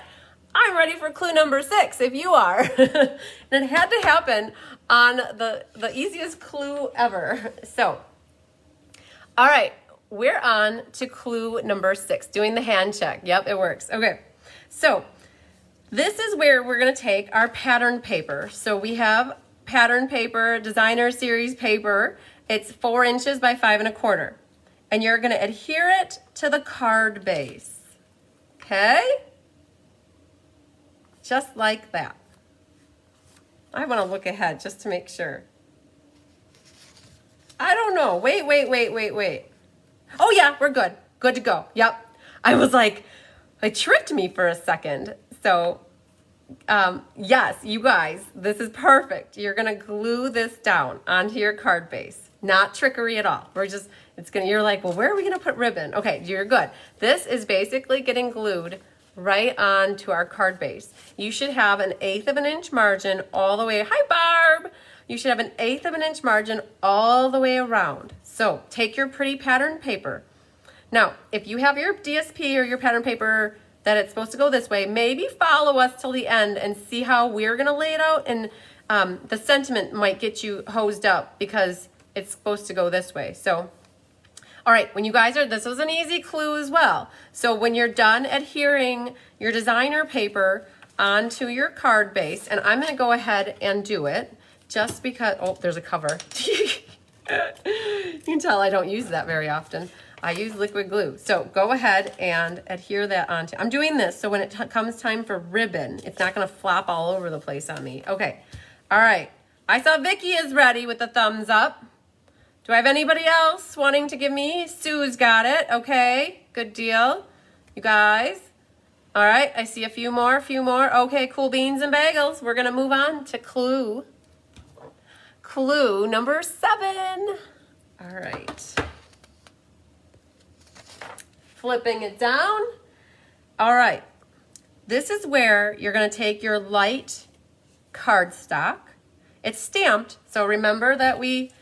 Speaker 1: I'm ready for clue number 6 if you are. And it had to happen on the easiest clue ever. So, all right. We're on to clue number 6, doing the hand check. Yep, it works. Okay, so this is where we're gonna take our pattern paper. So we have pattern paper, designer series paper. It's 4 inches by 5 1/4. And you're gonna adhere it to the card base, okay? Just like that. I wanna look ahead just to make sure. I don't know, wait. Oh yeah, we're good. Good to go. Yep. I was like, it tricked me for a second. So, yes, you guys, this is perfect. You're gonna glue this down onto your card base. Not trickery at all. You're like, well, where are we gonna put ribbon? Okay, you're good. This is basically getting glued right onto our card base. You should have an 1/8 of an inch margin all the way. Hi, Barb. You should have an 1/8 of an inch margin all the way around. So take your pretty pattern paper. Now, if you have your DSP or your pattern paper that it's supposed to go this way, maybe follow us till the end and see how we're gonna lay it out. And the sentiment might get you hosed up because it's supposed to go this way. So, all right, this was an easy clue as well. So when you're done adhering your designer paper onto your card base, and I'm gonna go ahead and do it just because, oh, there's a cover. You can tell I don't use that very often. I use liquid glue. So go ahead and adhere that onto. I'm doing this so when it comes time for ribbon, it's not gonna flop all over the place on me. Okay, all right. I saw Vicky is ready with the thumbs up. Do I have anybody else wanting to give me? Sue's got it, okay, good deal. You guys, all right, I see a few more. Okay, cool beans and bagels. We're gonna move on to clue number 7. All right. Flipping it down. All right. This is where you're going to take your light cardstock. It's stamped, so remember that we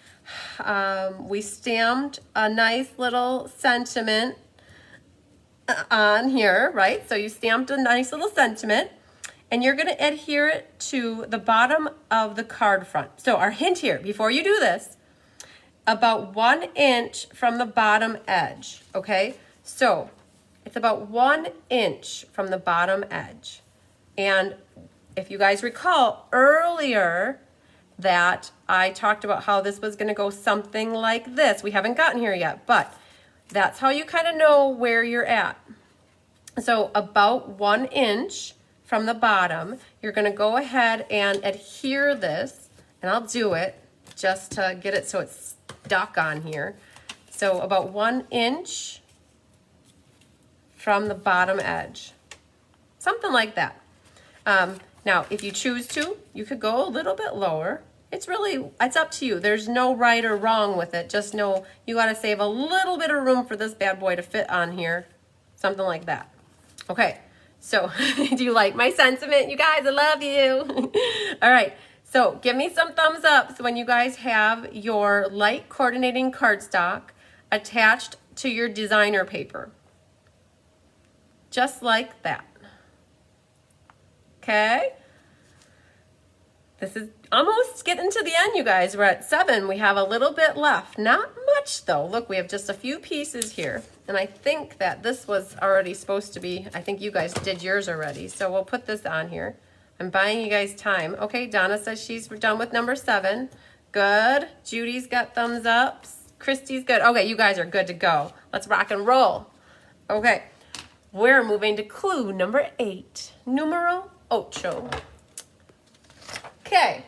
Speaker 1: stamped a nice little sentiment on here, right? So you stamped a nice little sentiment. And you're gonna adhere it to the bottom of the card front. So our hint here, before you do this, about 1 inch from the bottom edge, okay? So it's about 1 inch from the bottom edge. And if you guys recall earlier that I talked about how this was gonna go something like this. We haven't gotten here yet, but that's how you kind of know where you're at. So about 1 inch from the bottom, you're gonna go ahead and adhere this, and I'll do it just to get it so it's stuck on here. So about 1 inch from the bottom edge, something like that. Now, if you choose to, you could go a little bit lower It's up to you. There's no right or wrong with it. Just know you got to save a little bit of room for this bad boy to fit on here. Something like that. Okay, so do you like my sentiment, you guys? I love you. All right, so give me some thumbs up when you guys have your light coordinating cardstock attached to your designer paper. Just like that. Okay? This is almost getting to the end, you guys. We're at 7. We have a little bit left. Not much, though. Look, we have just a few pieces here. And I think that this was already supposed to be, I think you guys did yours already. So we'll put this on here. I'm buying you guys time. Okay, Donna says she's done with number 7. Good. Judy's got thumbs up. Christy's good. Okay, you guys are good to go. Let's rock and roll. Okay, we're moving to clue number 8. Numero ocho. Okay,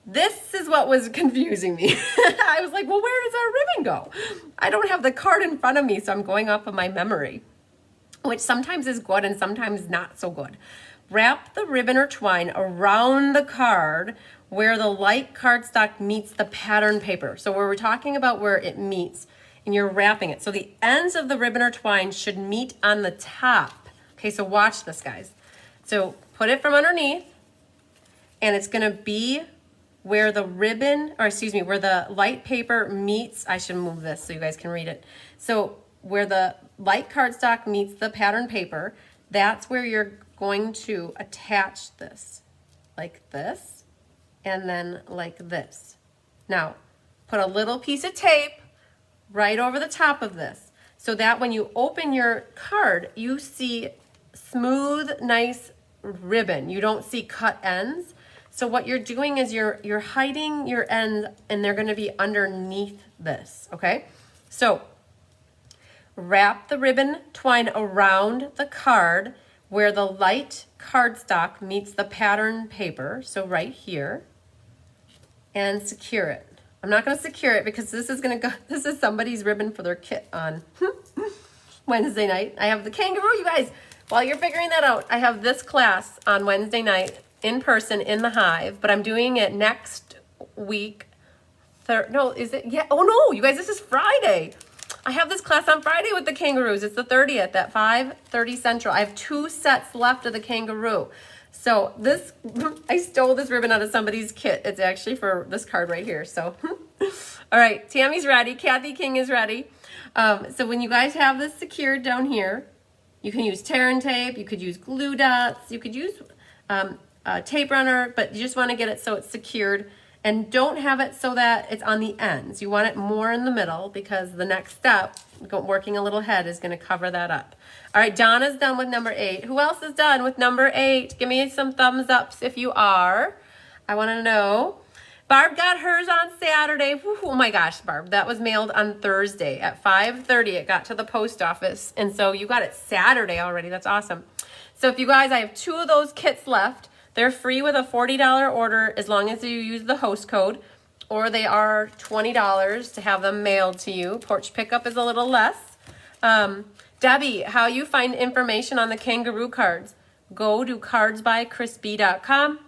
Speaker 1: this is what was confusing me. I was like, well, where does our ribbon go? I don't have the card in front of me, so I'm going off of my memory, which sometimes is good and sometimes not so good. Wrap the ribbon or twine around the card where the light cardstock meets the pattern paper. So we're talking about where it meets, and you're wrapping it. So the ends of the ribbon or twine should meet on the top. Okay, so watch this, guys. So put it from underneath. And it's gonna be where the ribbon, or excuse me, where the light paper meets, I should move this so you guys can read it. So where the light cardstock meets the pattern paper, that's where you're going to attach this, like this, and then like this. Now, put a little piece of tape right over the top of this, so that when you open your card, you see smooth, nice ribbon. You don't see cut ends. So what you're doing is you're hiding your ends, and they're gonna be underneath this, okay? So wrap the ribbon twine around the card where the light cardstock meets the pattern paper, so right here, and secure it. I'm not gonna secure it because this is somebody's ribbon for their kit on Wednesday night. I have the kangaroo, you guys. While you're figuring that out, I have this class on Wednesday night in person in the Hive, but I'm doing it next week. No, is it? Yeah. Oh no, you guys, this is Friday. I have this class on Friday with the kangaroos. It's the 30th at 5:30 Central. I have 2 sets left of the kangaroo. So this, I stole this ribbon out of somebody's kit. It's actually for this card right here. So, all right, Tammy's ready. Kathy King is ready. So when you guys have this secured down here, you can use tear and tape. You could use glue dots. You could use tape runner, but you just want to get it so it's secured, and don't have it so that it's on the ends. You want it more in the middle because the next step, working a little head, is going to cover that up. All right, Donna's done with number 8. Who else is done with number 8? Give me some thumbs ups if you are. I want to know. Barb got hers on Saturday. Whew, oh my gosh, Barb, that was mailed on Thursday at 5:30. It got to the post office, and so you got it Saturday already. That's awesome. So if you guys, I have 2 of those kits left. They're free with a $40 order as long as you use the host code, or they are $20 to have them mailed to you. Porch pickup is a little less. Debbie, how you find information on the kangaroo cards? Go to cardsbychrisb.com.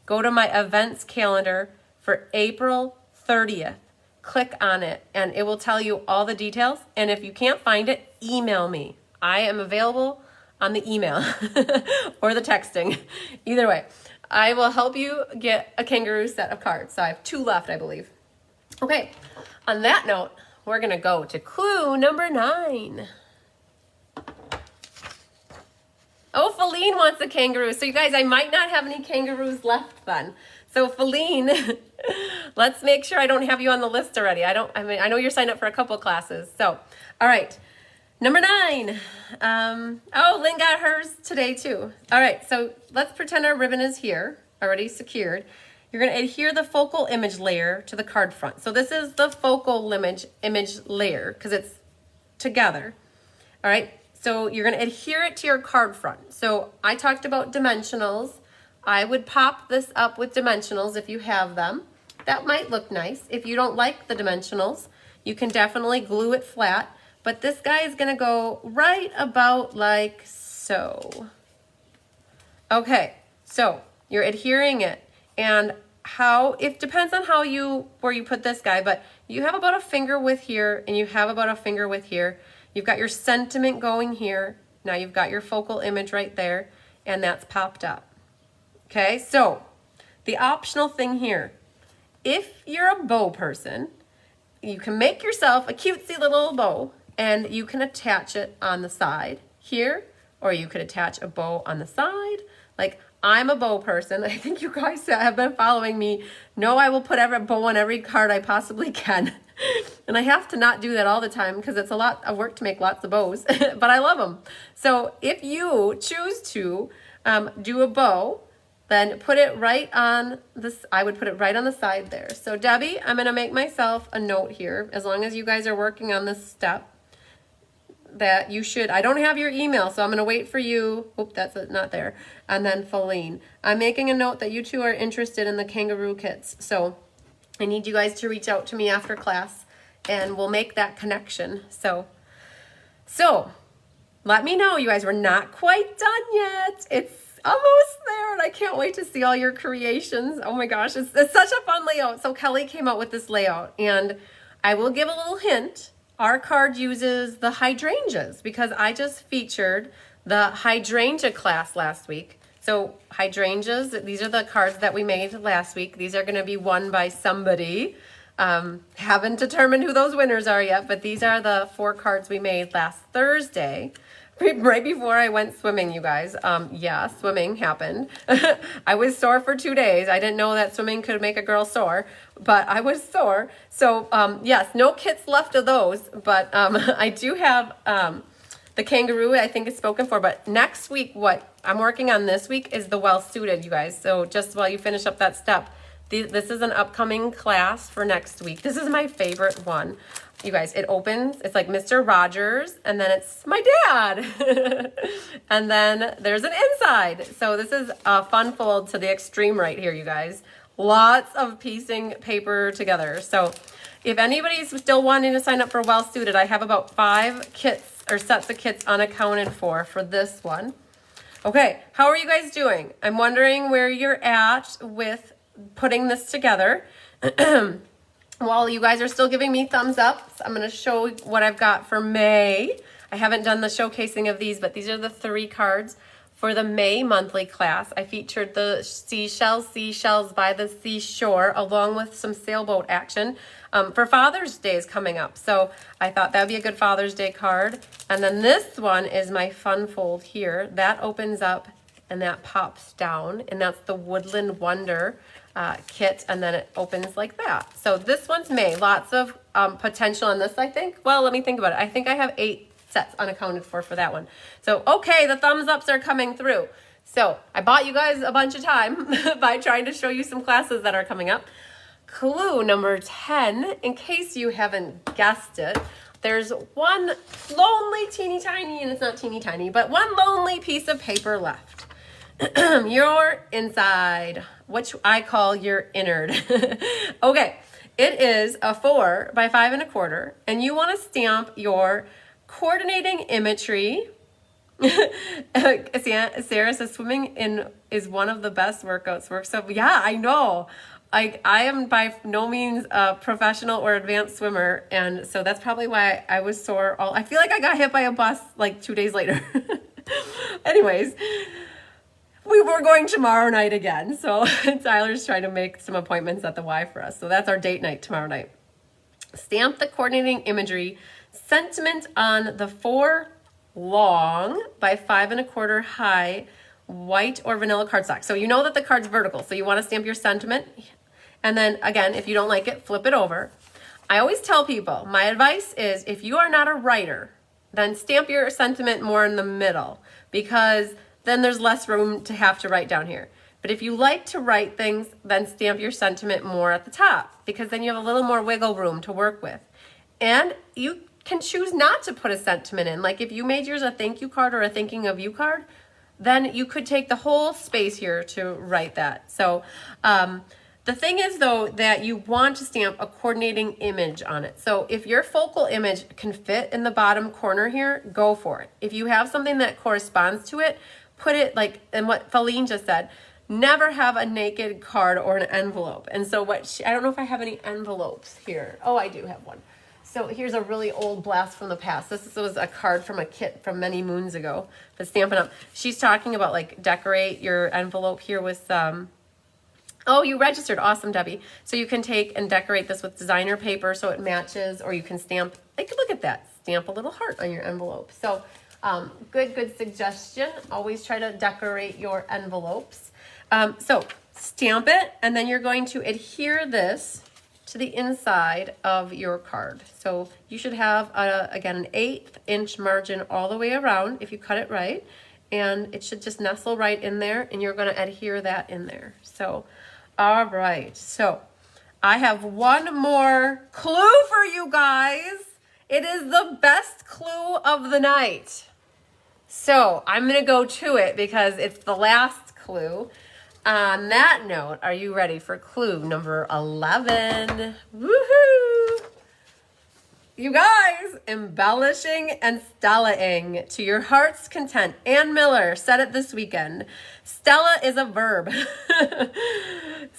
Speaker 1: Go to my events calendar for April 30th. Click on it, and it will tell you all the details. And if you can't find it, email me. I am available on the email or the texting. Either way, I will help you get a kangaroo set of cards. So I have 2 left, I believe. Okay, on that note, we're gonna go to clue number 9. Oh, Feline wants a kangaroo. So you guys, I might not have any kangaroos left then. So Feline, let's make sure I don't have you on the list already. I know you're signed up for a couple classes. So, all right. Number 9. Oh, Lynn got hers today too. All right, so let's pretend our ribbon is here, already secured. You're gonna adhere the focal image layer to the card front. So this is the focal image layer because it's together. All right, so you're gonna adhere it to your card front. So I talked about dimensionals. I would pop this up with dimensionals if you have them. That might look nice. If you don't like the dimensionals, you can definitely glue it flat. But this guy is gonna go right about like so. Okay, so you're adhering it. And it depends on where you put this guy, but you have about a finger width here and you have about a finger width here. You've got your sentiment going here. Now you've got your focal image right there, and that's popped up. Okay, so the optional thing here, if you're a bow person, you can make yourself a cutesy little bow and you can attach it on the side here, or you could attach a bow on the side. Like, I'm a bow person. I think you guys that have been following me know I will put every bow on every card I possibly can. And I have to not do that all the time because it's a lot of work to make lots of bows, but I love them. So if you choose to do a bow, then put it right on this. I would put it right on the side there. So Debbie, I'm going to make myself a note here, as long as you guys are working on this step, that you should. I don't have your email, so I'm going to wait for you. Oop, that's not there. And then Feline. I'm making a note that you two are interested in the kangaroo kits. So I need you guys to reach out to me after class and we'll make that connection. So let me know, you guys. We're not quite done yet. It's almost there and I can't wait to see all your creations. Oh my gosh, it's such a fun layout. So Kelly came out with this layout, and I will give a little hint. Our card uses the hydrangeas because I just featured the hydrangea class last week. So hydrangeas, these are the cards that we made last week. These are going to be won by somebody. Haven't determined who those winners are yet, but these are the 4 cards we made last Thursday, right before I went swimming, you guys. Yeah, swimming happened. I was sore for 2 days. I didn't know that swimming could make a girl sore, but I was sore. So yes, no kits left of those, but I do have the kangaroo, I think is spoken for. But next week, what I'm working on this week is the well-suited, you guys. So just while you finish up that step, this is an upcoming class for next week. This is my favorite one. You guys, it opens, it's like Mr. Rogers, and then it's my dad. And then there's an inside. So this is a fun fold to the extreme right here, you guys. Lots of piecing paper together. So if anybody's still wanting to sign up for Well Suited, I have about 5 kits or sets of kits unaccounted for this one. Okay, how are you guys doing? I'm wondering where you're at with putting this together. While you guys are still giving me thumbs up, I'm going to show what I've got for May. I haven't done the showcasing of these, but these are the 3 cards for the May monthly class. I featured the seashells by the seashore, along with some sailboat action for Father's Day is coming up. So I thought that would be a good Father's Day card. And then this one is my fun fold here. That opens up and that pops down, and that's the Woodland Wonder kit, and then it opens like that. So this one's May. Lots of potential on this, I think. Well, let me think about it. I think I have 8 sets unaccounted for that one. So, okay, the thumbs ups are coming through. So I bought you guys a bunch of time by trying to show you some classes that are coming up. Clue number 10, in case you haven't guessed it, there's one lonely teeny tiny, and it's not teeny tiny, but one lonely piece of paper left. Your inside, which I call your innard. Okay, it is a 4 by 5 1/4, and you want to stamp your coordinating imagery. Sarah says swimming is one of the best workouts. So yeah, I know. I am by no means a professional or advanced swimmer, and so that's probably why I was sore. I feel like I got hit by a bus like 2 days later. Anyways. We were going tomorrow night again, so Tyler's trying to make some appointments at the Y for us. So that's our date night tomorrow night. Stamp the coordinating imagery sentiment on the 4 long by 5 1/4 high white or vanilla cardstock. So you know that the card's vertical, so you want to stamp your sentiment. And then again, if you don't like it, flip it over. I always tell people, my advice is if you are not a writer, then stamp your sentiment more in the middle, because then there's less room to have to write down here. But if you like to write things, then stamp your sentiment more at the top, because then you have a little more wiggle room to work with. And you can choose not to put a sentiment in. Like if you made yours a thank you card or a thinking of you card, then you could take the whole space here to write that. So the thing is, though, that you want to stamp a coordinating image on it. So if your focal image can fit in the bottom corner here, go for it. If you have something that corresponds to it, put it like, and what Feline just said, never have a naked card or an envelope. And so I don't know if I have any envelopes here. Oh, I do have one. So here's a really old blast from the past. This was a card from a kit from many moons ago, but Stampin' Up. She's talking about like decorate your envelope here with oh, you registered. Awesome, Debbie. So you can take and decorate this with designer paper so it matches, or you can stamp, like, look at that, stamp a little heart on your envelope. So good suggestion. Always try to decorate your envelopes. So stamp it, and then you're going to adhere this to the inside of your card. So you should have, again, an 1/8 inch margin all the way around if you cut it right. And it should just nestle right in there, and you're going to adhere that in there. So, all right. So I have one more clue for you guys. It is the best clue of the night. So I'm going to go to it because it's the last clue. On that note, are you ready for clue number 11? Woohoo! You guys, embellishing and stellaing to your heart's content. Ann Miller said it this weekend. Stella is a verb.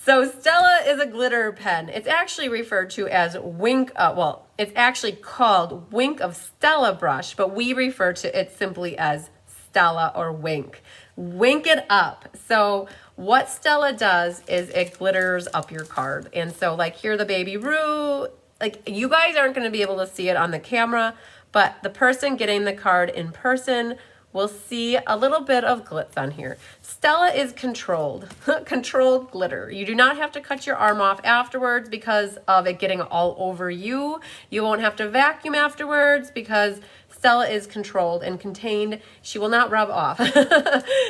Speaker 1: So Stella is a glitter pen. It's actually referred to as well, it's actually called Wink of Stella brush, but we refer to it simply as Stella or Wink. Wink it up. So what Stella does is it glitters up your card. And so like here the baby Roo, like you guys aren't going to be able to see it on the camera, but the person getting the card in person will see a little bit of glitz on here. Stella is controlled, controlled glitter. You do not have to cut your arm off afterwards because of it getting all over you. You won't have to vacuum afterwards because Stella is controlled and contained. She will not rub off.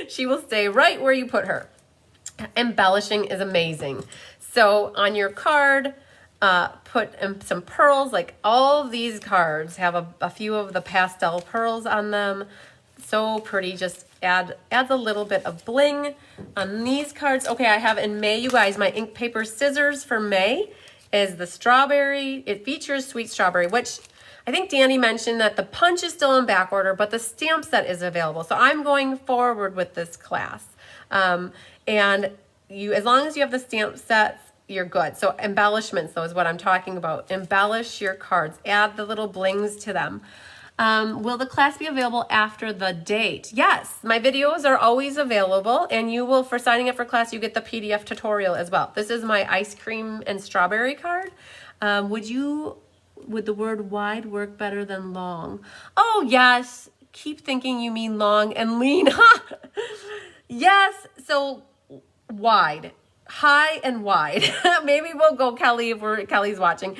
Speaker 1: She will stay right where you put her. Embellishing is amazing. So on your card, put some pearls. Like all of these cards have a few of the pastel pearls on them. So pretty. Just adds a little bit of bling on these cards. Okay, I have in May, you guys, my ink paper scissors for May is the strawberry. It features sweet strawberry, which I think Danny mentioned that the punch is still in back order, but the stamp set is available. So I'm going forward with this class. And you, as long as you have the stamp sets, you're good. So embellishments, though, is what I'm talking about. Embellish your cards. Add the little blings to them. Will the class be available after the date? Yes, my videos are always available, and you will, for signing up for class, you get the PDF tutorial as well. This is my ice cream and strawberry card. Would the word wide work better than long? Oh, yes. Keep thinking you mean long and lean. Yes, so wide. High and wide. Maybe we'll go, Kelly, if Kelly's watching.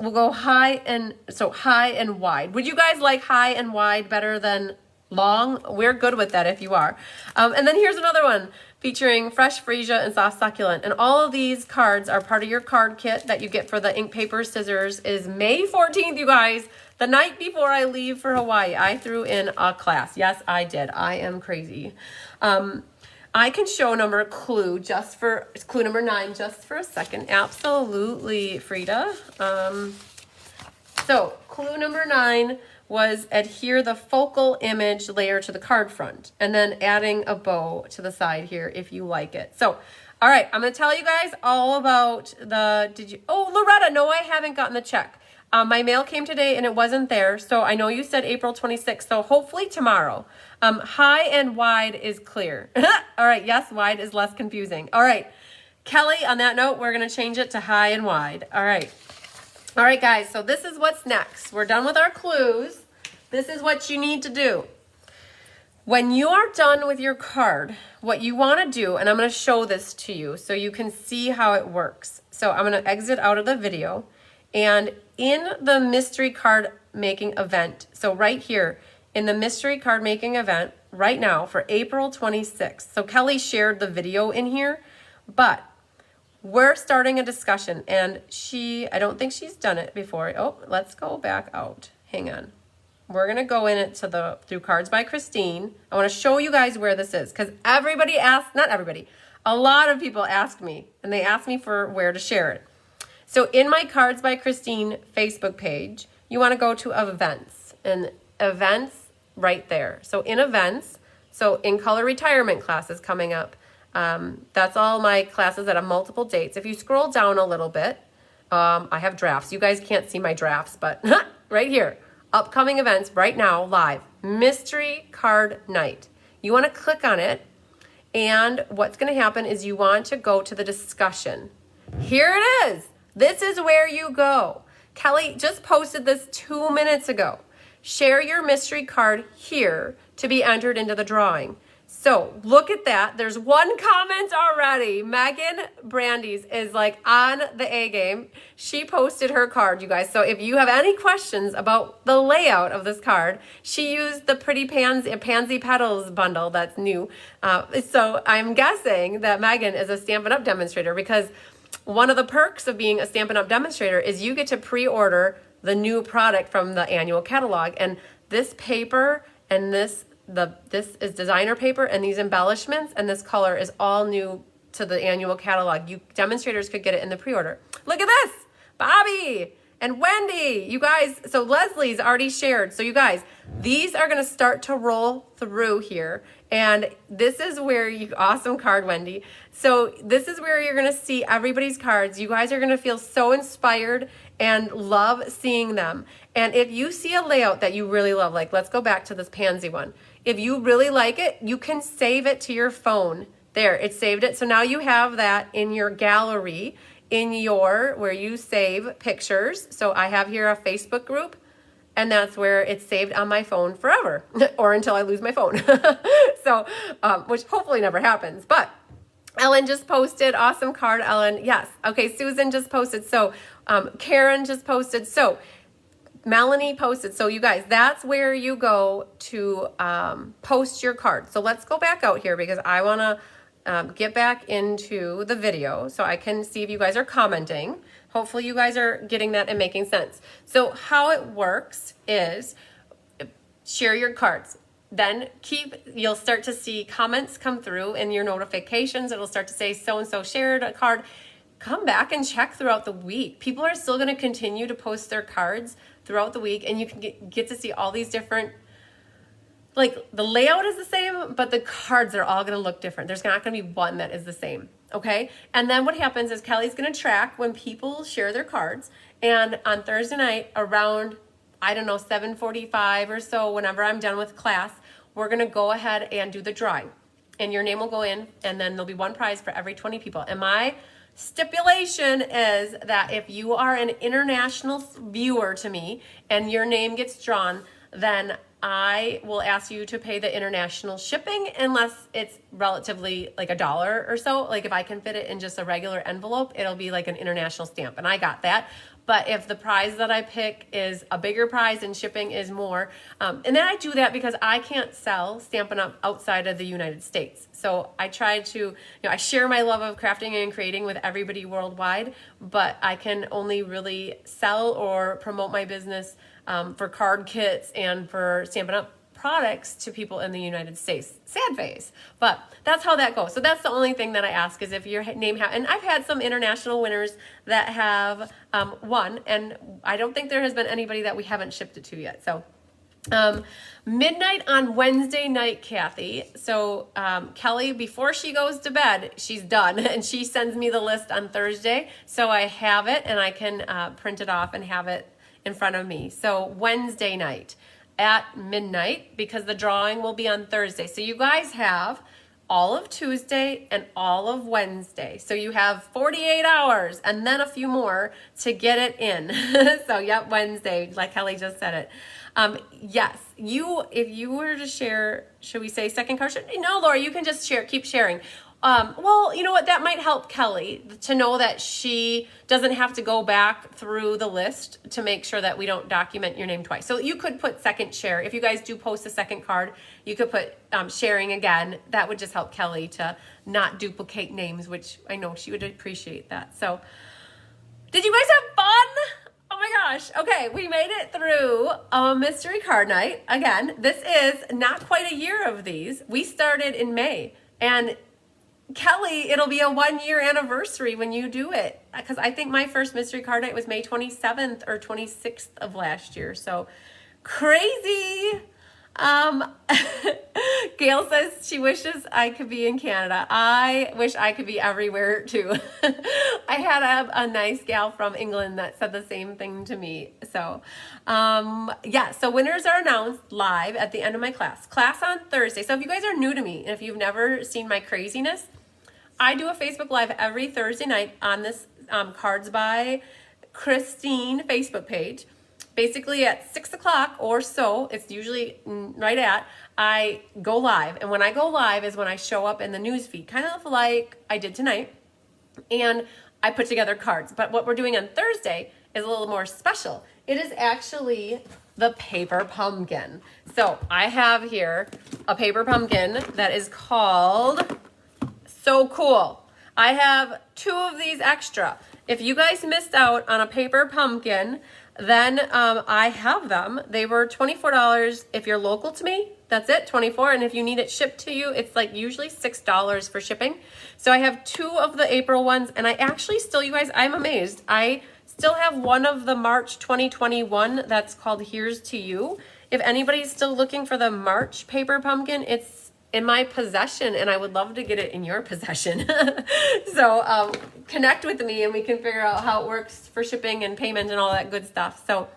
Speaker 1: We'll go high and wide. Would you guys like high and wide better than long? We're good with that if you are. And then here's another one featuring fresh freesia and soft succulent. And all of these cards are part of your card kit that you get for the ink paper scissors. Is May 14th, you guys. The night before I leave for Hawaii, I threw in a class. Yes, I did. I am crazy. I can show clue number 9 just for a second. Absolutely, Frida. So clue number 9 was adhere the focal image layer to the card front and then adding a bow to the side here if you like it. So, all right, I'm going to tell you guys all about oh, Loretta, no, I haven't gotten the check. My mail came today and it wasn't there. So I know you said April 26th. So hopefully tomorrow. High and wide is clear. All right. Yes, wide is less confusing. All right. Kelly, on that note, we're going to change it to high and wide. All right. All right, guys. So this is what's next. We're done with our clues. This is what you need to do. When you are done with your card, what you want to do, and I'm going to show this to you so you can see how it works. So I'm going to exit out of the video. And in the mystery card making event, so right here in the mystery card making event right now for April 26th. So Kelly shared the video in here, but we're starting a discussion and I don't think she's done it before. Oh, let's go back out. Hang on. We're going to go in it through Cards by Christine. I want to show you guys where this is because a lot of people ask me and they ask me for where to share it. So in my Cards by Christine Facebook page, you want to go to events and events right there. So in events, so in color retirement class is coming up. That's all my classes that have multiple dates. If you scroll down a little bit, I have drafts. You guys can't see my drafts, but right here, upcoming events right now, live, mystery card night. You want to click on it, and what's going to happen is you want to go to the discussion. Here it is. This is where you go. Kelly just posted this 2 minutes ago. Share your mystery card here to be entered into the drawing. So look at that. There's one comment already. Megan Brandy's is like on the A game. She posted her card, you guys. So if you have any questions about the layout of this card, she used the pretty pansy petals bundle that's new. So I'm guessing that Megan is a Stampin' Up! Demonstrator, because one of the perks of being a Stampin' Up! Demonstrator is you get to pre-order the new product from the annual catalog. And this paper and this is designer paper, and these embellishments and this color is all new to the annual catalog. You demonstrators could get it in the pre-order. Look at this, Bobby and Wendy, you guys. So Leslie's already shared. So you guys, these are going to start to roll through here. And this is where awesome card, Wendy. So this is where you're going to see everybody's cards. You guys are going to feel so inspired and love seeing them. And if you see a layout that you really love, like let's go back to this pansy one. If you really like it, you can save it to your phone. There, it saved it. So now you have that in your gallery, in your, where you save pictures. So I have here a Facebook group, and that's where it's saved on my phone forever, or until I lose my phone. So, which hopefully never happens. But Ellen just posted, awesome card, Ellen. Yes. Okay, Susan just posted. So Karen just posted. So Melanie posted. So you guys, that's where you go to post your card. So let's go back out here, because I want to get back into the video so I can see if you guys are commenting. Hopefully you guys are getting that and making sense. So how it works is share your cards. Then you'll start to see comments come through in your notifications. It'll start to say so-and-so shared a card. Come back and check throughout the week. People are still going to continue to post their cards throughout the week, and you can get to see all these different, like the layout is the same, but the cards are all going to look different. There's not going to be one that is the same. Okay. And then what happens is Kelly's going to track when people share their cards, and on Thursday night around, I don't know, 7:45 or so, whenever I'm done with class, we're going to go ahead and do the drawing, and your name will go in, and then there'll be one prize for every 20 people. And my stipulation is that if you are an international viewer to me and your name gets drawn, then I will ask you to pay the international shipping, unless it's relatively like $1 or so. Like if I can fit it in just a regular envelope, it'll be like an international stamp, and I got that. But if the prize that I pick is a bigger prize and shipping is more, and then I do that because I can't sell Stampin' Up! Outside of the United States. So I try to, I share my love of crafting and creating with everybody worldwide, but I can only really sell or promote my business for card kits and for Stampin' Up! Products to people in the United States. Sad face, but that's how that goes. So that's the only thing that I ask, is if your name and I've had some international winners that have won, and I don't think there has been anybody that we haven't shipped it to yet. So midnight on Wednesday night, Kathy. So Kelly, before she goes to bed, she's done, and she sends me the list on Thursday, so I have it and I can print it off and have it in front of me. So Wednesday night at midnight, because the drawing will be on Thursday. So you guys have all of Tuesday and all of Wednesday. So you have 48 hours and then a few more to get it in. So yep, Wednesday, like Kelly just said it. Yes, if you were to share, should we say second card? No, Laura, you can just keep sharing. Well, you know what? That might help Kelly to know that she doesn't have to go back through the list to make sure that we don't document your name twice. So you could put second share. If you guys do post a second card, you could put sharing again. That would just help Kelly to not duplicate names, which I know she would appreciate that. So did you guys have fun? Oh my gosh. Okay, we made it through a mystery card night. Again, this is not quite a year of these. We started in May, and Kelly, it'll be a 1-year anniversary when you do it, because I think my first mystery card night was May 27th or 26th of last year. So crazy. Um, Gail says she wishes I could be in Canada. I wish I could be everywhere too. I had a nice gal from England that said the same thing to me. So, yeah, so winners are announced live at the end of my class. Class on Thursday. So if you guys are new to me and if you've never seen my craziness, I do a Facebook Live every Thursday night on this Cards by Christine Facebook page. Basically at 6 o'clock or so, it's usually right at, I go live. And when I go live is when I show up in the news feed, kind of like I did tonight. And I put together cards. But what we're doing on Thursday is a little more special. It is actually the paper pumpkin. So I have here a paper pumpkin that is called So Cool. I have 2 of these extra. If you guys missed out on a paper pumpkin, then I have them. They were $24 if you're local to me. That's it, $24. And if you need it shipped to you, it's like usually $6 for shipping. So I have 2 of the April ones, and I actually still, you guys, I'm amazed. I still have one of the March 2021 that's called Here's to You. If anybody's still looking for the March paper pumpkin, it's in my possession, and I would love to get it in your possession. So connect with me and we can figure out how it works for shipping and payment and all that good stuff. So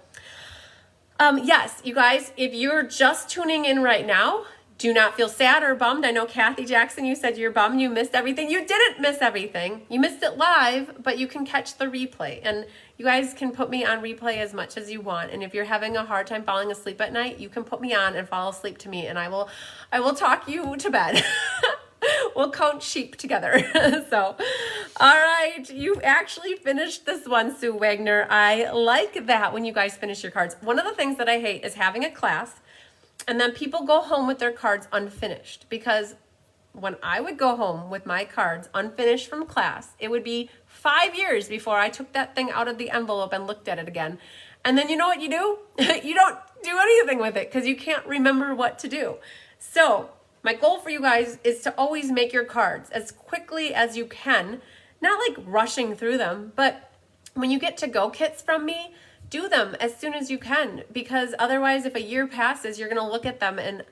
Speaker 1: yes, you guys, if you're just tuning in right now, do not feel sad or bummed. I know Kathy Jackson, you said you're bummed, you missed everything. You didn't miss everything. You missed it live, but you can catch the replay. And you guys can put me on replay as much as you want. And if you're having a hard time falling asleep at night, you can put me on and fall asleep to me, and I will talk you to bed. We'll count sheep together. So, all right, you actually finished this one, Sue Wagner. I like that when you guys finish your cards. One of the things that I hate is having a class and then people go home with their cards unfinished, because when I would go home with my cards unfinished from class, it would be 5 years before I took that thing out of the envelope and looked at it again. And then you know what you do? You don't do anything with it because you can't remember what to do. So my goal for you guys is to always make your cards as quickly as you can, not like rushing through them, but when you get to-go kits from me, do them as soon as you can, because otherwise if a year passes, you're gonna look at them. And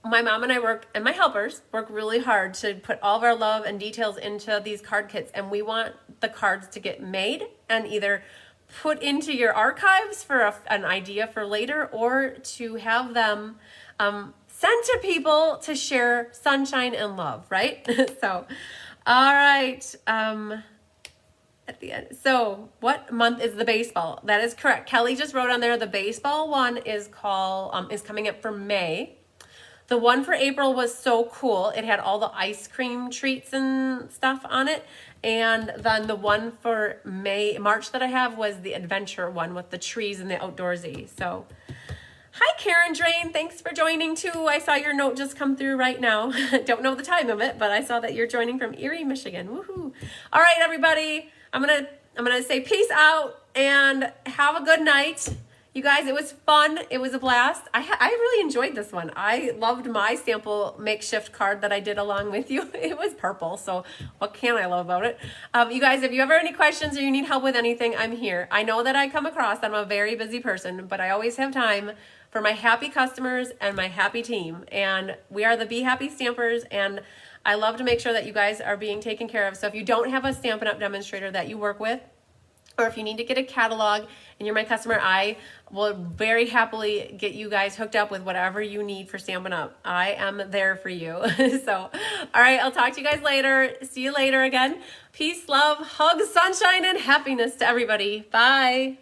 Speaker 1: my mom and I work, and my helpers work really hard to put all of our love and details into these card kits, and we want the cards to get made and either put into your archives for an idea for later, or to have them sent to people to share sunshine and love, right? So, all right. At the end. So what month is the baseball? That is correct. Kelly just wrote on there, the baseball one is coming up for May. The one for April was So Cool. It had all the ice cream treats and stuff on it. And then the one for March that I have was the adventure one with the trees and the outdoorsy. So hi, Karen Drain. Thanks for joining too. I saw your note just come through right now. Don't know the time of it, but I saw that you're joining from Erie, Michigan. Woohoo. All right, everybody. I'm gonna say peace out and have a good night. You guys, it was fun. It was a blast. I really enjoyed this one. I loved my sample makeshift card that I did along with you. It was purple, so what can I love about it? You guys, if you ever have any questions or you need help with anything, I'm here. I know that I come across, I'm a very busy person, but I always have time for my happy customers and my happy team. And we are the Be Happy Stampers, and I love to make sure that you guys are being taken care of. So if you don't have a Stampin' Up! Demonstrator that you work with, or if you need to get a catalog and you're my customer, I will very happily get you guys hooked up with whatever you need for Stampin' Up! I am there for you. So, all right, I'll talk to you guys later. See you later again. Peace, love, hugs, sunshine, and happiness to everybody. Bye.